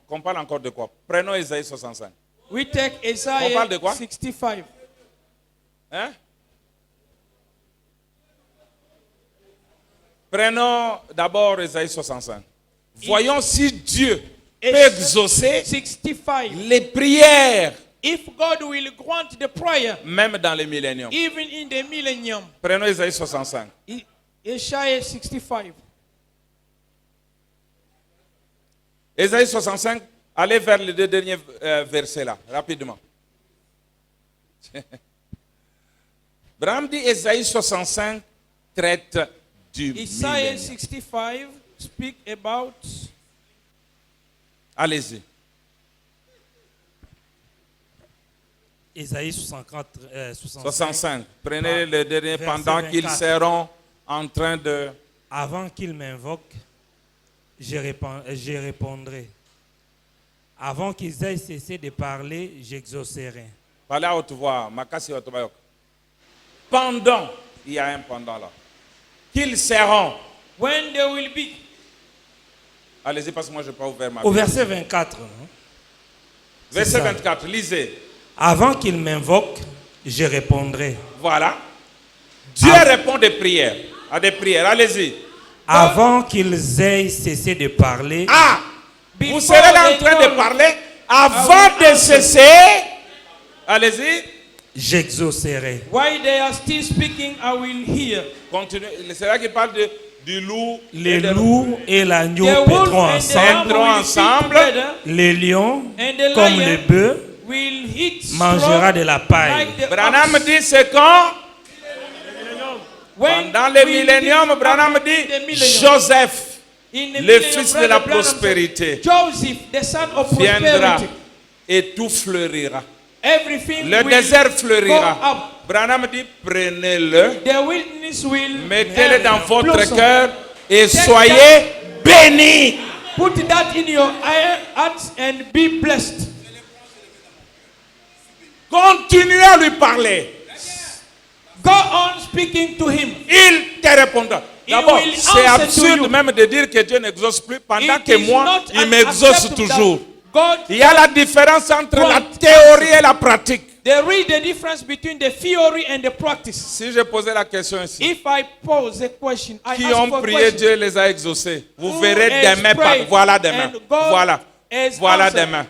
on parle encore de quoi? Prenons Isaïe 65. We take On parle de Isaiah quoi? 65. Hein? Prenons d'abord Isaïe 65. Voyons si Dieu peut exaucer 65. les prières, If God will grant the prayer, même dans les milléniums. even in the millennium. Prenons Isaïe 65. Isaiah 65. Isaïe 65, allez vers les deux derniers versets là, rapidement. Branham dit Isaïe 65 traite du Isaiah millénium. 65 speak about. Allez-y. Ésaïe 65. Prenez le dernier verset pendant qu'ils 24. seront en train de... Avant qu'il m'invoque, je répondrai. Avant qu'ils aient cessé de parler, j'exaucerai. Parlez à haute voix. Makasi Otobayok. Pendant, il y a un pendant là. Qu'ils seront. When there will be. Allez-y parce que moi je n'ai pas ouvert ma Au Bible. verset 24, hein, Verset ça. 24, lisez. Avant qu'ils m'invoquent, je répondrai. Voilà. Dieu répond des prières, à des prières. Allez-y. Avant qu'ils aient cessé de parler, Ah, vous Before serez là en they train de know- parler. Avant will de answer. cesser, allez-y. j'exaucerai. While they are still speaking, I will hear. Continuez. C'est là qu'il parle du loup. Les et de- loups et l'agneau The wolf paîtront and the ensemble. lamb Paîtront will feed ensemble. together. Les lions, And the comme lion le bœuf, will hit mangera straw de la paille. like the Branham ox. dit c'est quand? When Pendant le will millénium, this Branham happen? dit The millennium. Joseph In the le millennium, fils de Brother la Branham said, prospérité, Joseph, the son of viendra prosperity. et tout fleurira. Everything Le will désert go fleurira. up. Branham dit prenez-le, The wilderness will mettez-le dans votre blossom. cœur et Take soyez bénis. Put that in your heart and be blessed. Continuez à lui parler. Go on speaking to him. Il te répondra. He D'abord, will c'est answer to absurde you. même de dire que Dieu n'exauce plus pendant It que is moi, not il m'exauce acceptable toujours. that God, Il y a la différence entre la Don't théorie et la pratique. there is the difference between the theory and the practice. Si je posais la question ici, If I pose a question, I qui ask ont for a prié, question. Dieu les a exaucés. Vous Who verrez has demain, prayed voilà demain. and God Voilà, has voilà answered. demain.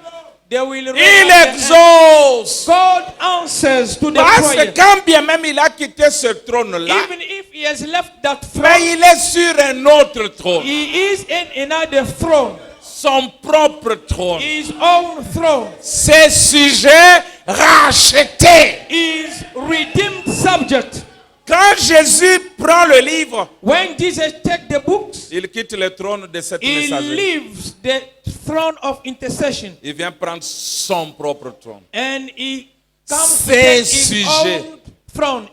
They will raise Il up their hand. exauce. God answers to the Parce prayer. que quand bien même il a quitté ce trône-là, Even if he has left that mais throne, il est sur un autre trône. he is in another throne, Son propre trône. his own throne, Ses sujets rachetés. his redeemed subject. Quand Jésus prend le livre, When Jesus takes the books, il quitte le trône de cette he messagerie. leaves the throne of intercession Il vient prendre son propre trône. and he comes to Ses take his sujets. own throne,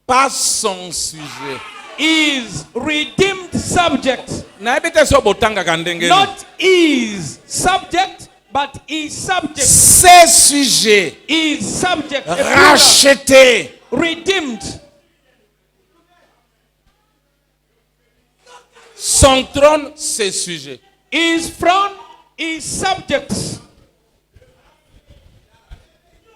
Pas son sujet. his redeemed subject. Naebite so botanga kandenge. Not his subject, but his subject. Ses sujets His subject, a plural, rachetés. redeemed. Son trône, ses sujets. His throne, his subjects.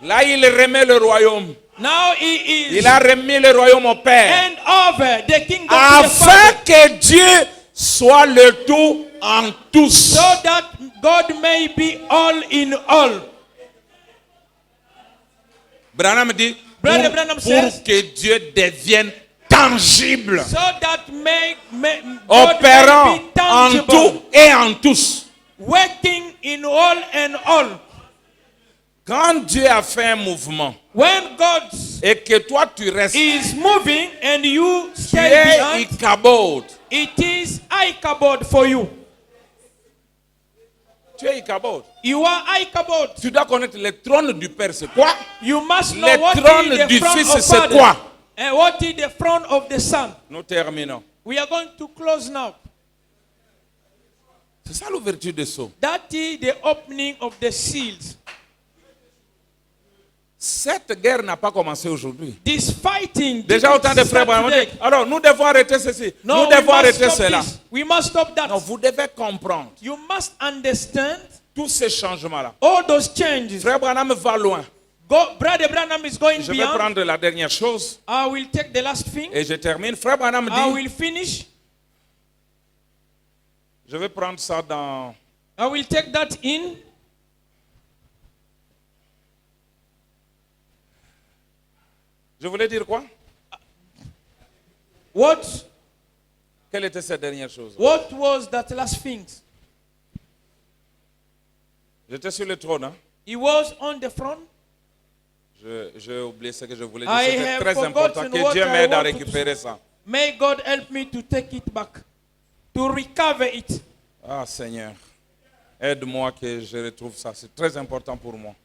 Là, il remet le royaume. Now he is Il a remis le royaume au Père. hand over the kingdom to the Afin Father, que Dieu soit le tout en tous. so that God may be all in all. Branham dit, Brother pour, Branham pour says, que Dieu devienne tangible, So that God opérant may be en tangible, tout et en tous. working in all and all. Quand Dieu a fait un mouvement When God et que toi tu restes, is moving and you tu stay es behind, Ichabod. it is Ichabod for you. Tu es Ichabod. You are Ichabod. Tu dois connaître le trône du Père, c'est quoi? You must know Le what trône is the du throne Fils, of c'est Father quoi? and what is the throne of the Son. Nous terminons. We are going to close now. C'est ça l'ouverture des sceaux. That is the opening of the seals. Cette guerre n'a pas commencé aujourd'hui. This fighting Déjà didn't autant de frères start Branham ont dit, today. alors nous devons arrêter ceci, No, nous we devons must arrêter stop cela. this. We must stop that. Non, vous devez comprendre You must understand tous ces changements-là. all those changes. Frère Branham va loin. Brother Branham is going Je vais beyond. prendre la dernière chose I will take the last thing. et je termine. Frère Branham I dit, will finish. je vais prendre ça dans... I will take that in. Je voulais dire quoi? What Quelle était cette dernière chose? was that last thing? J'étais sur le trône. Hein? He was on the throne. J'ai oublié ce que je voulais dire. I C'était have très important. forgotten Que what Dieu I m'aide à wanted to récupérer ça. May God help me to take it back, to recover it. Ah Seigneur, aide-moi que je retrouve ça. C'est très important pour moi.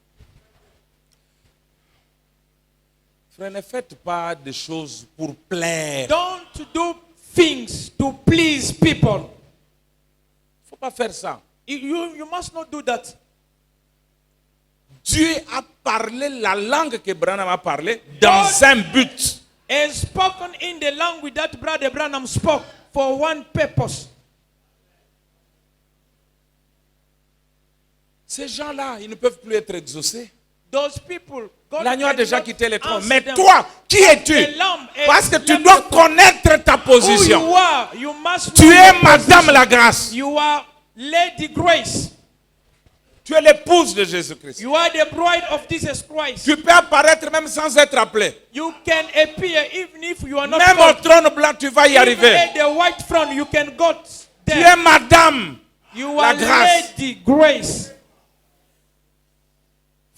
Frère, ne faites pas des choses pour plaire. Don't do things to please people. Il ne faut pas faire ça. You must not do that. Dieu a parlé la langue que Branham a parlé dans un but. Has spoken in the language that Brother Branham spoke for one purpose. Ces gens-là, ils ne peuvent plus être exaucés. Those people, God L'agneau a déjà cannot quitté les trônes. answer Mais them. toi, qui es-tu? The lamb is Parce que tu left dois the throne. connaître ta Who position. you are, you must Tu know es your Madame position. la grâce. You are Lady Grace. Tu es l'épouse de Jésus-Christ. You are the bride of Jesus Christ. Tu peux apparaître même sans être appelé. You can appear even if you are not Même au called. trône blanc, tu vas y Even arriver. at the white throne, you can go Tu there. es Madame You la are grâce. Lady Grace.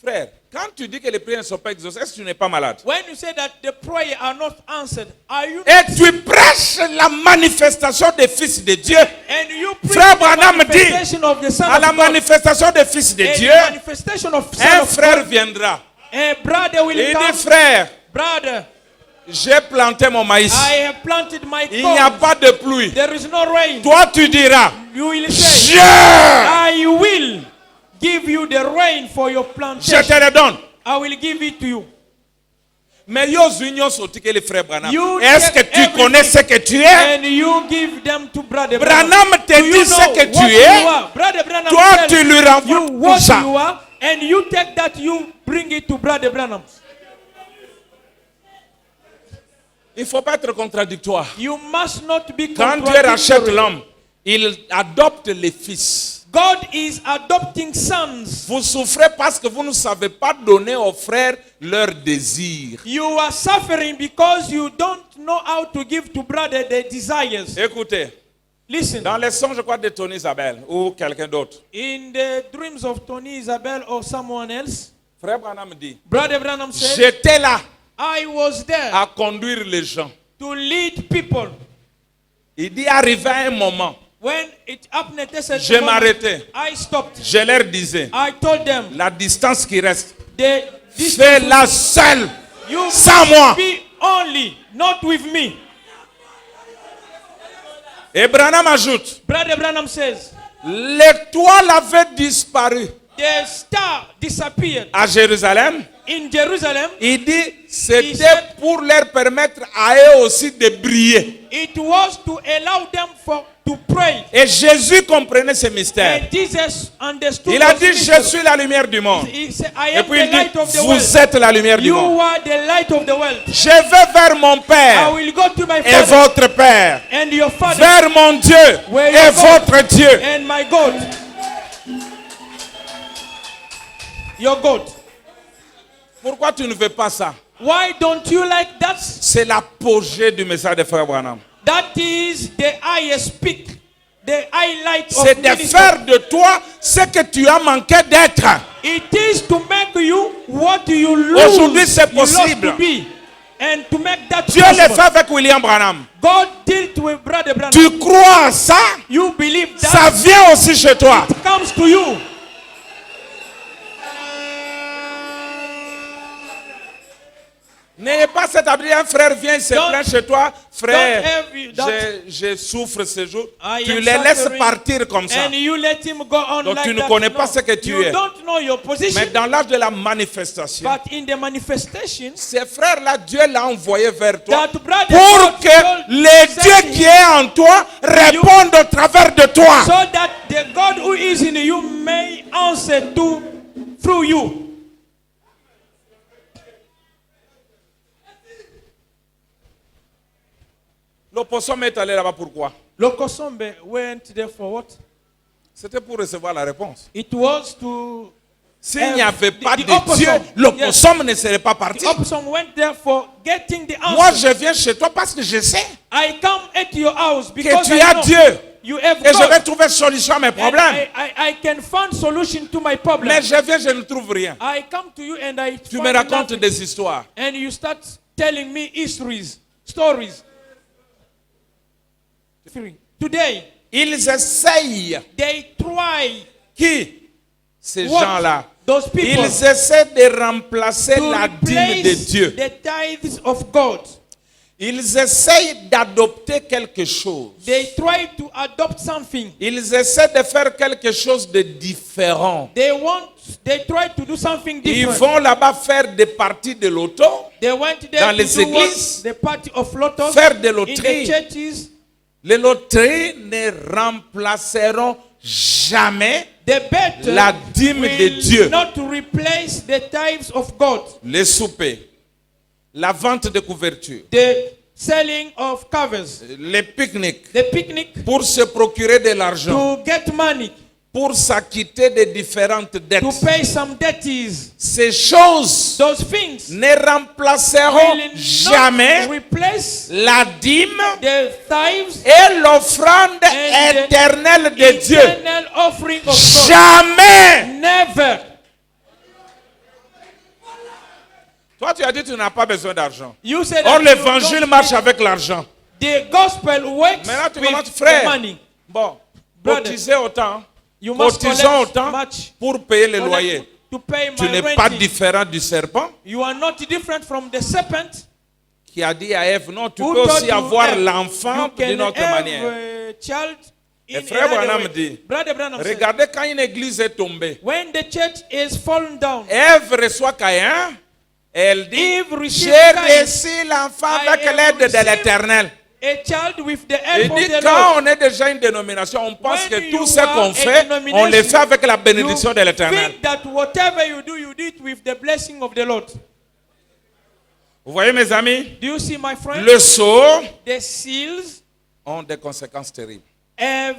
Frère, quand tu dis que les prières ne sont pas exaucées, est-ce que tu n'es pas malade? When you say that the prayer are not answered, are you Et tu prêches la manifestation des fils de Dieu. and you preach Frère the Branham manifestation of the Son À of la God, manifestation des fils de and Dieu, the manifestation of Son un of frère God, viendra. a brother will Il come. dit, frère, Brother, j'ai planté mon maïs. I have planted my Il n'y a corn. pas de pluie. There is no rain. Toi, tu diras, You will say, je I will give you the rain for your te plantation. le donne. I will give it to you. Mais yo unions sauté que les frères Branham. You Est-ce que take tu everything connais ce que tu es? And you give them to Brother Branham te Do you dit ce know que what tu you es. are? Brother Branham Toi, tells tu lui renvoies you tout what ça. you are, and you take that, you bring it to Brother Branham. Il ne faut pas être contradictoire. You must not be Quand Dieu rachète contradictory. l'homme, il adopte les fils. God is adopting sons. Vous souffrez parce que vous ne savez pas donner aux frères leurs désirs. You are suffering because you don't know how to give to brother their desires. Écoutez, Listen, dans les songes, je crois, de Tony Isabelle ou quelqu'un d'autre, in the dreams of Tony Isabel or someone else, frère Branham dit, Brother Branham said, j'étais là I was there à conduire les gens. to lead people. Il dit, arrivé à un moment, When it happened at a certain je moment, m'arrêtais. I stopped. Je leur disais, I told them, la distance qui reste, this fais-la seule, you sans moi. be only, not with me. Et Branham ajoute, Brother Branham says, l'étoile avait disparu the star disappeared à Jérusalem. in Jerusalem. Il dit, He c'était said- pour leur permettre à eux aussi de briller. It was to allow them to pray. Et Jésus comprenait ce mystère. And Jesus understood. Il a those dit, je mysteries. suis la lumière du monde. He said, I Et am puis the il dit, light of the vous world. êtes la lumière du You monde. are the light of the world. Je vais vers mon I Père will go to my et Father votre Père. and your Father Vers mon Dieu Where et you go. votre Dieu. and my God. Your God. Pourquoi tu ne veux pas ça? Why don't you like that? C'est l'apogée du message de Frère Branham. That is the highest peak, the highlight of C'est de ministry. faire de toi ce que tu as manqué d'être. It is to make you what you lose. Aujourd'hui, c'est you lost possible. to be. And to make that Dieu l'a possible. fait avec William Branham. God dealt with Brother Branham. Tu crois à ça? You believe that Ça vient aussi chez toi. it comes to you. N'ayez pas cet abri, un frère vient, il se Don't- plaint chez toi. Frère, don't have you- don't- je souffre ce jour. I Tu am les laisses suffering, partir comme ça. And you let him go on Donc like tu ne that. connais pas No. ce que tu you es. don't know your position. Mais dans l'âge de la manifestation, But in the manifestations, ces frères-là, Dieu l'a envoyé vers toi that brother pour God que told- le said Dieu qui est en toi réponde au travers de toi. so that the God who is in you may answer to through you. L'opposum est allé là-bas pourquoi? Lokosombe went there for what? C'était pour recevoir la réponse. It was to S'il n'y avait pas the de opossum, Dieu, l'opposum ne serait pas parti. the Opsom went there for getting the answer. Moi, je viens chez toi parce que je sais I come at your house que because tu I as know Dieu. you have Et je God. vais trouver solution à mes And problèmes. I can find solution to my problem. Mais je viens, je ne trouve rien. I come to you and I Tu find me racontes nothing. des histoires. And you start telling me histories, stories. Today, Ils essayent. they try Qui? Ces What? gens-là. those people Ils essaient de remplacer to la dîme de replace Dieu. the tithes of God. Ils essayent d'adopter quelque chose. They try to adopt something. Ils essaient de faire quelque chose de différent. They try to do something Ils different. vont là-bas faire des parties de loto, They went there dans to les do what? églises, The party of lotos faire des in the loteries. churches. Les loteries ne remplaceront jamais The better la dîme de Dieu, will not replace the tithes of God. les soupers, la vente de couverture, The selling of covers, les pique-niques, the picnic, pour se procurer de l'argent, to get money, pour s'acquitter de différentes dettes. to pay some debts. Ces choses Those things ne remplaceront will jamais not replace la dîme the tithes et l'offrande and the éternelle de Dieu. eternal offering of God. Jamais. Never. Toi, tu as dit que tu n'as pas besoin d'argent. You say Or, that l'évangile marche avec l'argent. the gospel works Maintenant, tu with commences, the frère. money. Bon, Brother, cotisez autant. You must Cotisons collect autant much pour payer le loyer. to pay Tu my n'es pas renting. différent du serpent You are not different from the serpent qui a dit à Ève, non, tu who peux told aussi you, avoir "Hey, l'enfant you can d'une autre have manière. a child in Et frère another Branham way." dit, Brother Branham said, regardez quand une église est tombée. when the church is fallen down, Ève reçoit Caïn. Elle dit, Eve received j'ai Cain. reçu l'enfant I avec have l'aide de received l'éternel. a child with the Il help of dit, the quand Lord. on est déjà une dénomination, on pense When que you tout ce are qu'on a fait, denomination, on le fait avec la bénédiction de You l'éternel. think that whatever you do it with the blessing of the Lord. Vous voyez mes amis, Do you see, my friend? le sceau The seals ont des conséquences terribles. have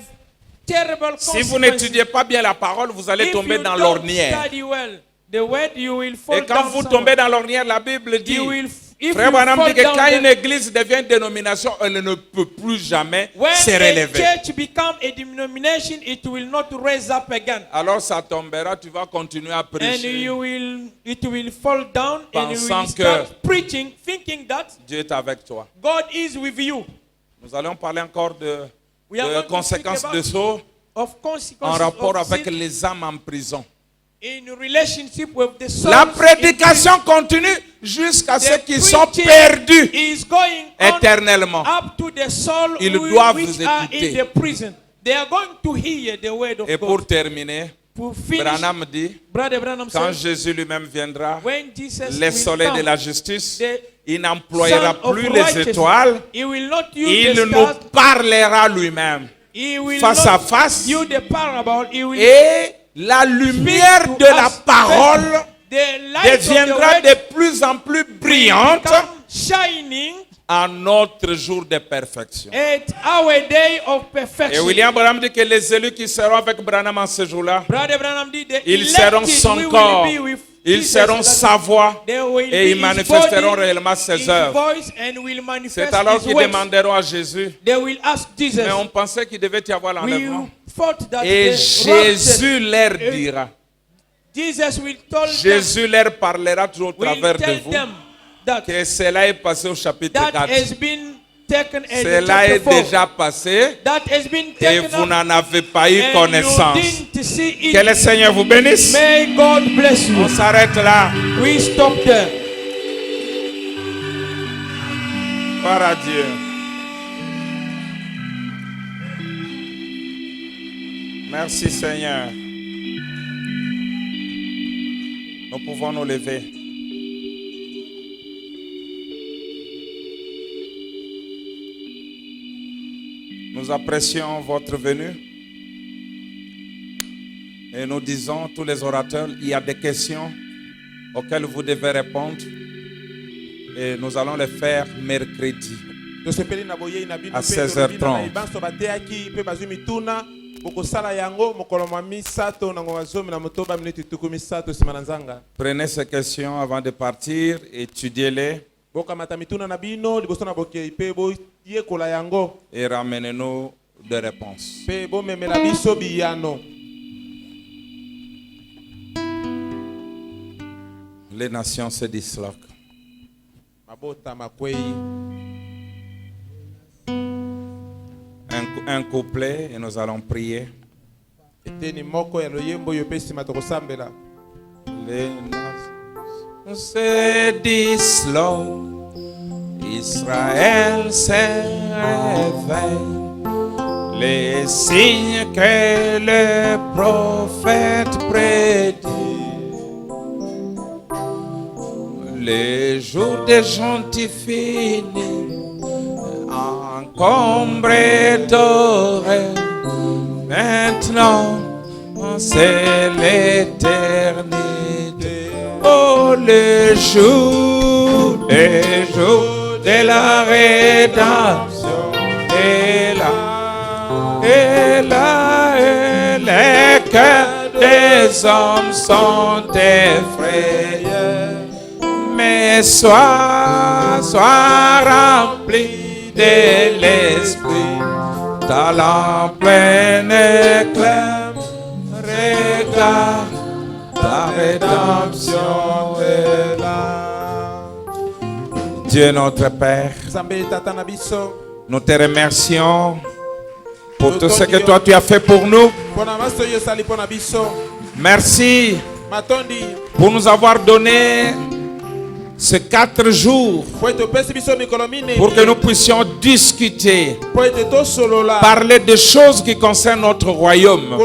terrible Si consequences. vous n'étudiez pas bien la parole, vous allez If tomber you dans don't l'ornière. study well the word, you will fall Et quand down vous somewhere. tombez dans l'ornière, la Bible dit, You will, if Frère you Branham fall dit que down quand une there, église devient une dénomination, elle ne peut plus jamais when se a relever. church become a denomination, it will not raise up again. Alors ça tombera, tu vas continuer à And prêcher. it will fall down and you will Pensant start preaching, thinking that Dieu est avec toi. God is with you. Nous allons parler encore de We are going to conséquences speak de about sceau of en consequences rapport of avec sin les âmes en prison. in relationship with the souls. La in prédication continue jusqu'à prison. ceux The qui sont preaching perdus is going on éternellement. up to the soul Ils doivent which vous are écouter. in the prison. They are going to hear the word of Et God. pour terminer, To finish, Branham dit, Brother Branham quand said, Jésus lui-même viendra, when Jesus les will soleils come, de la justice, the il n'employera Son of plus les righteousness, étoiles, he will not use il the nous stars, parlera lui-même he will face not à face, use the parable, he will et la lumière speak de to la us. parole The light of the deviendra word de plus en plus brillante become shining à notre jour de perfection. at our day of Et perfection. William Branham dit que les élus qui seront avec Branham en ce jour-là, Brother Branham did the ils seront elected, son we will corps, be with ils Jesus, seront that sa voix, they will et ils be his manifesteront body, réellement ses his œuvres. voice, and will manifest C'est alors his qu'ils works. demanderont à Jésus, They will ask Jesus. mais on pensait qu'il devait y avoir We l'enlèvement. thought that Et the Jésus leur rapture- dira, Jesus will tell them, Jésus leur parlera au will travers de tell vous, them that que cela est passé au chapitre that 4. has been taken in Cela est chapter 4. déjà passé That has been et taken vous up n'en avez pas eu and connaissance. you didn't see it. Que le Seigneur vous bénisse. May God bless you. On s'arrête là. We stop there. Gloire à Dieu. Merci Seigneur. Nous pouvons nous lever. Nous apprécions votre venue. Et nous disons, tous les orateurs, il y a des questions auxquelles vous devez répondre. Et nous allons les faire mercredi. À 16h30. Prenez ces questions avant de partir, étudiez-les et ramenez-nous des réponses. Les nations se disloquent. Un couplet et nous allons prier. Les nations se disloquent. Israël se réveille. Les signes que le prophète prédit. Les jours des gentils finis, encombrés dorés. Maintenant, c'est l'éternité. Oh, le jour de la rédemption est là. Et là, et les cœurs des hommes sont effrayés. Mais sois rempli de l'esprit, ta lampe pleine éclair, regarde, ta rédemption est là. Dieu notre Père, nous te remercions pour tout ce que toi tu as fait pour nous. Merci pour nous avoir donné ces 4 jours pour que nous puissions discuter, parler des choses qui concernent notre royaume.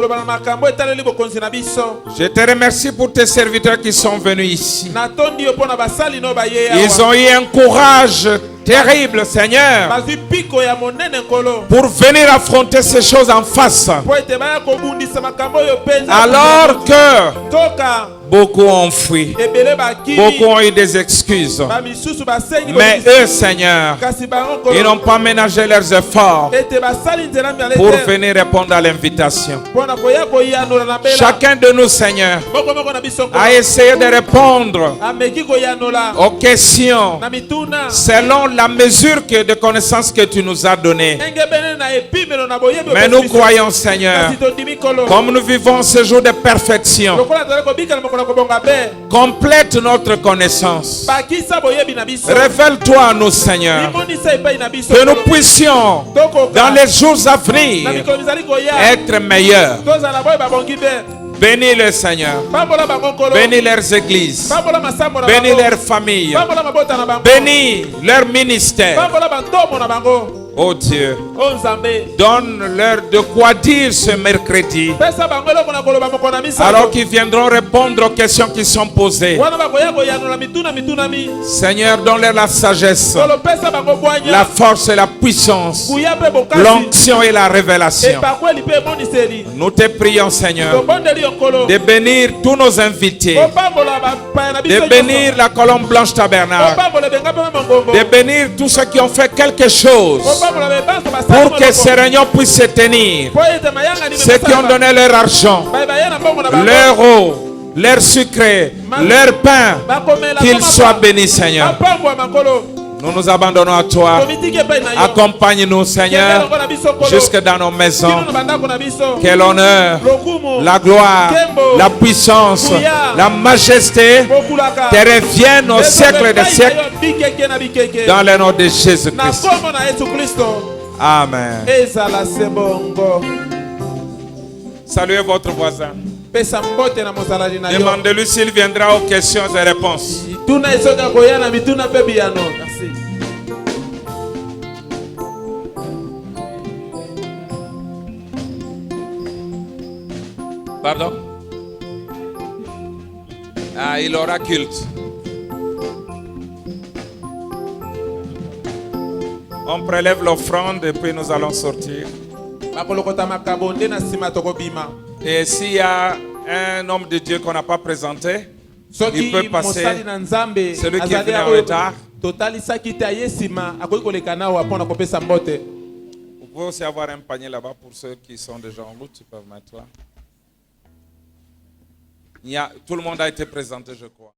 Je te remercie pour tes serviteurs qui sont venus ici. Ils ont eu un courage terrible, Seigneur, pour venir affronter ces choses en face. Alors que beaucoup ont fui, beaucoup ont eu des excuses. Mais eux, Seigneur, ils n'ont pas ménagé leurs efforts pour venir répondre à l'invitation. Chacun de nous, Seigneur, a essayé de répondre aux questions selon la mesure de connaissance que tu nous as donnée. Mais nous croyons, Seigneur, comme nous vivons ce jour de perfection, complète notre connaissance. Révèle-toi à nous, Seigneur, que nous puissions, dans les jours à venir, être meilleurs. Bénis le Seigneur. Bénis leurs églises. Bénis leurs familles. Bénis leur ministère. Oh Dieu, donne-leur de quoi dire ce mercredi, alors qu'ils viendront répondre aux questions qui sont posées. Seigneur, donne-leur la sagesse, la force et la puissance, l'onction et la révélation. Nous te prions, Seigneur, de bénir tous nos invités, de bénir la colombe blanche tabernacle, de bénir tous ceux qui ont fait quelque chose pour que ces réunions puissent se tenir. Ceux qui ont donné leur argent, leur eau, leur sucre, leur pain, qu'ils soient bénis, Seigneur. Nous nous abandonnons à toi. Accompagne-nous, Seigneur, jusque dans nos maisons. Que l'honneur, la gloire, la puissance, la majesté te reviennent au siècle des siècles, dans le nom de Jésus-Christ. Amen. Saluez votre voisin. Demandez-lui s'il viendra aux questions et réponses. Pardon? Ah, il aura culte. On prélève l'offrande et puis nous allons sortir. Et s'il y a un homme de Dieu qu'on n'a pas présenté, il peut passer. Celui qui est venu en retard. Vous pouvez aussi avoir un panier là-bas pour ceux qui sont déjà en route. Ils peuvent mettre là. Tout le monde a été présenté, je crois.